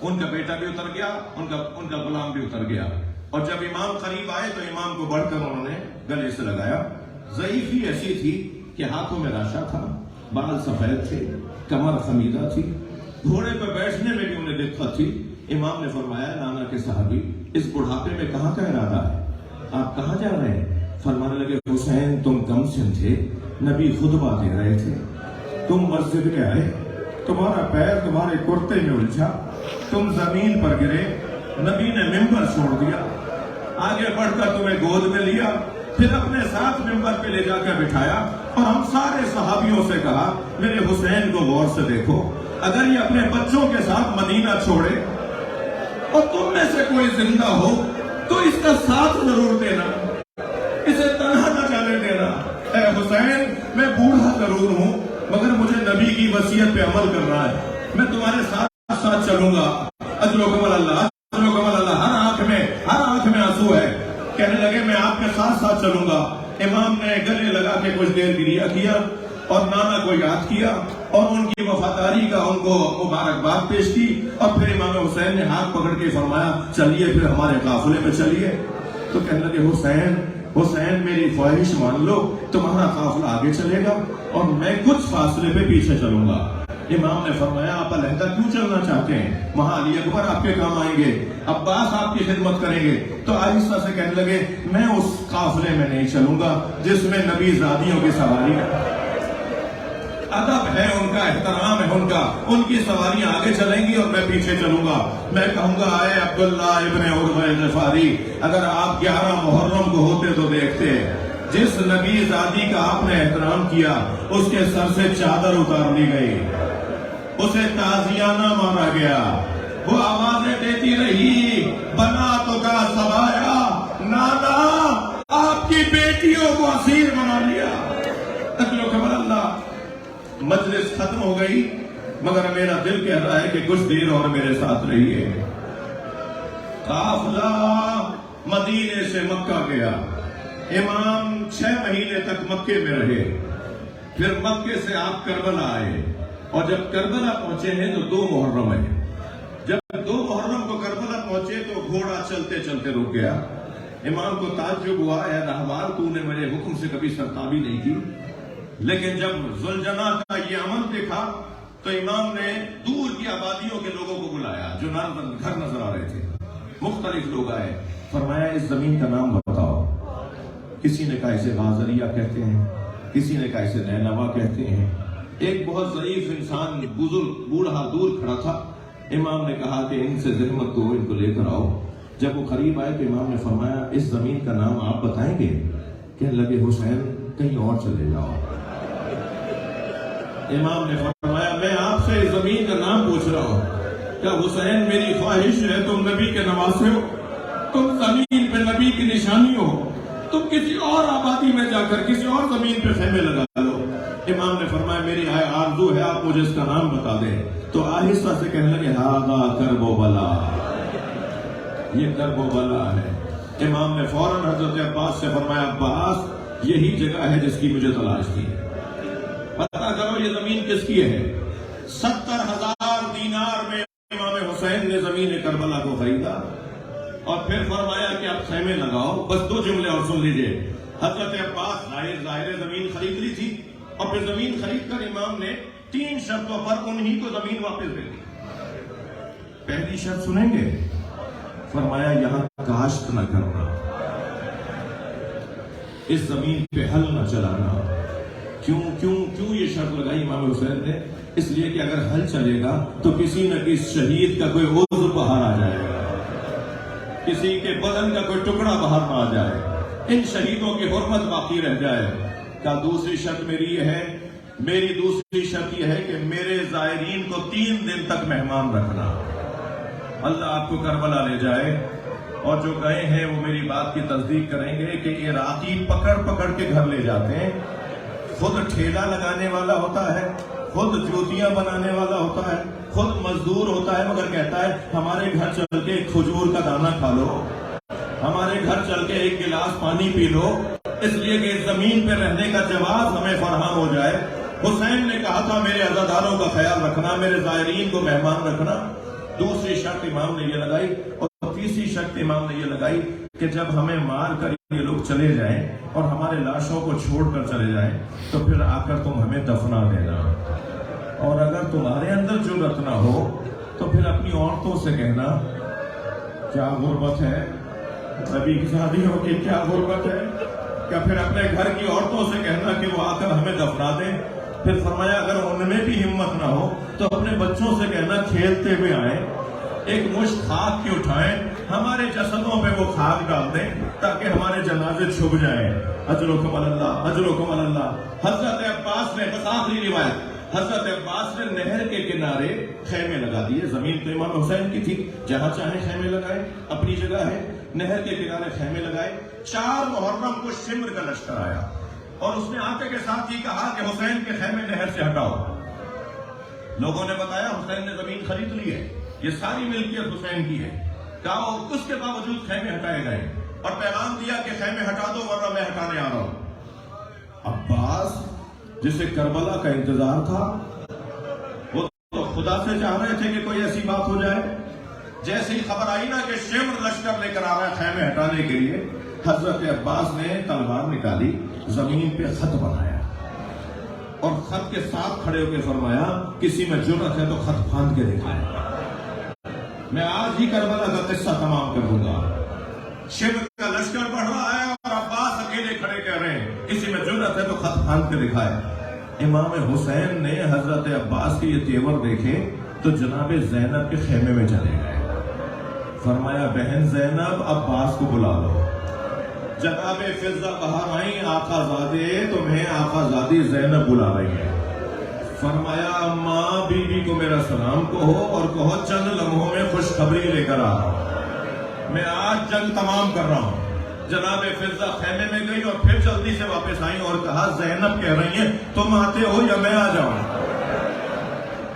B: ان کا بیٹا بھی اتر گیا، ان کا غلام بھی اتر گیا، اور جب امام قریب آئے تو امام کو بڑھ کر انہوں نے گلے سے لگایا۔ ضعیفی ایسی تھی کہ ہاتھوں میں راشا تھا، بال سفید تھے، کمر خمیدہ تھی، گھوڑے پر بیٹھنے میں بھی انہیں دقت تھی۔ امام نے فرمایا نانا کے صحابی اس بڑھاپے میں کہاں کا ارادہ ہے؟ آپ کہاں جا رہے ہیں؟ فرمانے لگے حسین تم کم سن تھے، نبی خطبہ دے رہے تھے، تم مسجد میں آئے، تمہارا پیر تمہارے کرتے میں الجھا، تم زمین پر گرے، نبی نے ممبر چھوڑ دیا، آگے بڑھ کر تمہیں گود میں لیا، پھر اپنے ساتھ ممبر پہ لے جا کر بٹھایا، اور ہم سارے صحابیوں سے کہا میرے حسین کو غور سے دیکھو، اگر یہ اپنے بچوں کے ساتھ مدینہ چھوڑے اور تم میں سے کوئی زندہ ہو تو اس کا ساتھ ضرور دینا، اسے تنہا نہ جانے دینا۔ اے حسین میں بوڑھا ضرور ہوں مگر مجھے نبی کی وصیت پہ عمل کرنا ہے، میں تمہارے ساتھ ساتھ چلوں گا۔ اجر و کمال اللہ، اجر و کمال اللہ، ہر آنکھ میں آنسو ہے، کہنے لگے میں آپ کے ساتھ ساتھ چلوں گا۔ امام نے گلے لگا کے کچھ دیر گریہ کیا اور نانا کو یاد کیا اور ان کی وفاداری کا ان کو مبارکباد پیش کی، اور پھر امام حسین نے ہاتھ پکڑ کے فرمایا چلیے پھر ہمارے قافلے میں چلیے۔ تو کہنے لگے حسین میری خواہش مان لو، تمہارا قافلہ آگے چلے گا اور میں کچھ فاصلے پہ پیچھے چلوں گا۔ امام نے فرمایا آپ علیحدہ کیوں چلنا چاہتے ہیں؟ وہاں علی اکبر آپ کے کام آئیں گے، عباس آپ کی خدمت کریں گے۔ تو آہستہ سے کہنے لگے میں اس قافلے میں نہیں چلوں گا جس میں نبی زادیوں کی سواری ہے، ادب ہے ان کا، احترام ہے ان کی سواریاں آگے چلیں گی اور میں پیچھے چلوں گا۔ میں کہوں گا اے عبداللہ ابن عتبہ غفاری، اگر آپ 11 محرم کو ہوتے تو دیکھتے، جس نبی زادی کا آپ نے احترام کیا اس کے سر سے چادر اتار لی گئی، اسے تعزیانہ مارا گیا، وہ آوازیں دیتی رہی بناتوں کا سبایا، نانا آپ کی بیٹیوں کو اسیر بنا لیا۔ تکلو خبر اللہ، مجلس ختم ہو گئی مگر میرا دل کہہ رہا ہے کہ کچھ دیر اور میرے ساتھ رہیے۔ قافلہ مدینے سے مکہ گیا، امام 6 مہینے تک مکے میں رہے، پھر مکے سے آپ کربلا آئے، اور جب کربلا پہنچے ہیں تو 2 محرم ہے۔ جب 2 محرم کو کربلا پہنچے تو گھوڑا چلتے چلتے رک گیا۔ امام کو تعجب ہوا، اے رہبر تو نے میرے حکم سے کبھی سرتابی نہیں کی، لیکن جب ذوالجناح کا یہ عمل دیکھا تو امام نے دور کی آبادیوں کے لوگوں کو بلایا جو گھر نظر آ رہے تھے، مختلف لوگ آئے، فرمایا اس زمین کا نام بتاؤ۔ کسی نے کہا اسے غازریہ کہتے ہیں، کسی نے کہا اسے نینوا کہتے ہیں۔ ایک بہت ضعیف انسان بزرگ بوڑھا دور کھڑا تھا، امام نے کہا کہ ان سے زحمت کو ان کو لے کر آؤ۔ جب وہ قریب آئے تو امام نے فرمایا اس زمین کا نام آپ بتائیں گے؟ کہنے لگے حسین کہیں اور چلے جاؤ۔ امام نے فرمایا میں آپ سے اس زمین کا نام پوچھ رہا ہوں، کیا حسین میری خواہش ہے تم نبی کے نواسے ہو، تم زمین پہ نبی کی نشانی ہو، تم کسی اور آبادی میں جا کر کسی اور زمین پہ خیمے لگا لو۔ امام نے فرمایا میری آرزو ہے آپ مجھے اس کا نام بتا دیں۔ تو آہستہ سے کہنے لگے ہاذا کرب و بلا، یہ کرب و بلا ہے۔ امام نے فوراً حضرت عباس سے فرمایا عباس یہی جگہ ہے جس کی مجھے تلاش تھی، پتہ کرو یہ زمین کس کی ہے۔ 70,000 دینار میں امام حسین نے زمین کربلا کو خریدا اور پھر فرمایا کہ آپ خیمے لگاؤ۔ بس 2 جملے اور سن لیجئے، حضرت عباس ظاہر زمین خرید لی تھی، اور پھر زمین خرید کر امام نے 3 شرطوں پر انہی کو زمین واپس دے دی۔ پہلی شرط سنیں گے؟ فرمایا یہاں کاشت نہ کرنا، اس زمین پہ ہل نہ چلانا۔ کیوں یہ شرط لگائی امام حسین نے؟ اس لیے کہ اگر ہل چلے گا تو کسی نہ کسی شہید کا کوئی عضو باہر آ جائے گا، کسی کے بدن کا کوئی ٹکڑا باہر نہ آ جائے، ان شہیدوں کی حرمت باقی رہ جائے۔ کا دوسری شرط میری دوسری شرط یہ ہے کہ میرے زائرین کو 3 دن تک مہمان رکھنا۔ اللہ آپ کو کربلا لے جائے اور جو گئے ہیں وہ میری بات کی تصدیق کریں گے کہ عراقی پکڑ پکڑ کے گھر لے جاتے ہیں، خود ٹھیلا لگانے والا ہوتا ہے، خود جوتیاں بنانے والا ہوتا ہے، خود مزدور ہوتا ہے، مگر کہتا ہے ہمارے گھر چل کے ایک کھجور کا دانہ کھا لو، ہمارے گھر چل کے ایک گلاس پانی پی لو، اس لیے کہ زمین پہ رہنے کا جواز ہمیں فراہم ہو جائے۔ حسین نے کہا تھا میرے عزاداروں کا خیال رکھنا، میرے زائرین کو مہمان رکھنا۔ دوسری شرط امام نے یہ لگائی، اور تیسری شرط امام نے یہ لگائی کہ جب ہمیں مار کر یہ لوگ چلے جائیں اور ہمارے لاشوں کو چھوڑ کر چلے جائیں تو پھر آ کر تم ہمیں دفنا دینا، اور اگر تمہارے اندر جرأت نہ ہو تو پھر اپنی عورتوں سے کہنا کیا غربت ہے، نبی کی شادی ہو کے کیا غربت ہے، یا پھر اپنے گھر کی عورتوں سے کہنا کہ وہ آ کر ہمیں دفنا دیں. پھر فرمایا اگر ان میں بھی ہمت نہ ہو تو اپنے بچوں سے کہنا کھیلتے ہوئے آئیں, ایک مشت خاک کی اٹھائیں, ہمارے جسدوں پہ وہ خاک ڈال دیں تاکہ ہمارے جنازے چھپ جائیں. اجرکم اللہ, اجرکم اللہ. حضرت عباس نے, بس آخری روایت, حضرت عباس نے نہر کے کنارے خیمے لگا دیے. زمین تو امام حسین کی تھی, جہاں چاہیں خیمے لگائے, اپنی جگہ ہے. نہر کے کنارے خیمے لگائے. 4 محرم کو شمر کا لشکر آیا اور اس نے آتے کے ساتھ یہ کہا کہ حسین کے خیمے نہر سے ہٹاؤ. لوگوں نے بتایا حسین نے زمین خرید لی ہے, یہ ساری ملکیت حسین کی ہے. کہا اس کے باوجود خیمے ہٹائے گئے اور پیغام دیا کہ خیمے ہٹا دو ورنہ میں ہٹانے آ رہا ہوں. عباس جسے کربلا کا انتظار تھا, وہ تو خدا سے چاہ رہے تھے کہ کوئی ایسی بات ہو جائے. جیسے ہی خبر آئی نا کہ شمر لشکر لے کر آ رہا ہے خیمے ہٹانے کے لیے, حضرت عباس نے تلوار نکالی, زمین پہ خط بنایا اور خط کے ساتھ کھڑے ہو کے فرمایا کسی میں جرأت ہے تو خط پھاند کے دکھائے. میں آج ہی کربلا کا قصہ تمام کر دوں گا. شمر کا لشکر بڑھ رہا ہے اور عباس اکیلے کھڑے کہہ رہے ہیں کسی میں جرأت ہے تو خط پھاند کے دکھائے. امام حسین نے حضرت عباس کے یہ تیور دیکھے تو جناب زینب کے خیمے میں چلے گئے. فرمایا بہن زینب عباس کو بلا لو. جناب فضہ باہر آئیں, آقا زادے تمہیں آقا زادی زینب بلا رہی ہے. فرمایا ماں بی بی کو میرا سلام کہو اور کہو چند لمحوں میں خوشخبری لے کر آ رہا ہوں, میں آج جنگ تمام کر رہا ہوں. جناب فضہ خیمے میں گئی اور پھر جلدی سے واپس آئیں اور کہا زینب کہہ رہی ہیں تم آتے ہو یا میں آ جاؤں.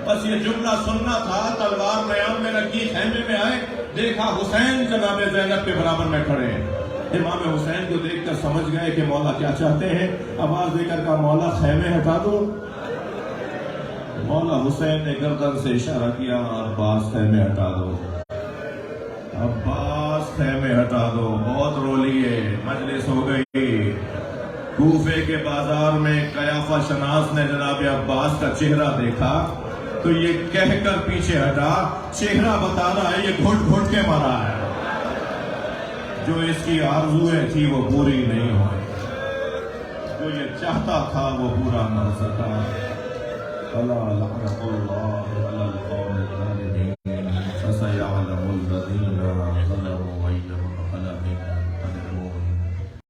B: بس یہ جملہ سننا تھا, تلوار نیام میں رکھی, خیمے میں آئے, دیکھا حسین جناب زینب کے برابر میں کھڑے ہیں. امام حسین کو دیکھ کر سمجھ گئے کہ مولا کیا چاہتے ہیں. آواز دے کر کہا مولا خیمے ہٹا دو. مولا حسین نے گردن سے اشارہ کیا عباس خیمے ہٹا دو, عباس خیمے ہٹا دو. بہت رو لیے, مجلس ہو گئی. کوفے کے بازار میں قیافہ شناس نے جناب عباس کا چہرہ دیکھا تو یہ کہہ کر پیچھے ہٹا, چہرہ بتا رہا ہے یہ گھٹ گھٹ کے مرا ہے. جو اس کی آرزویں تھی وہ پوری نہیں ہوئی, جو یہ چاہتا تھا وہ پورا نہ سکا. فلا لعنت اللہ علی القوم الظالمین فسیعلم الذین ظلموا أی منقلب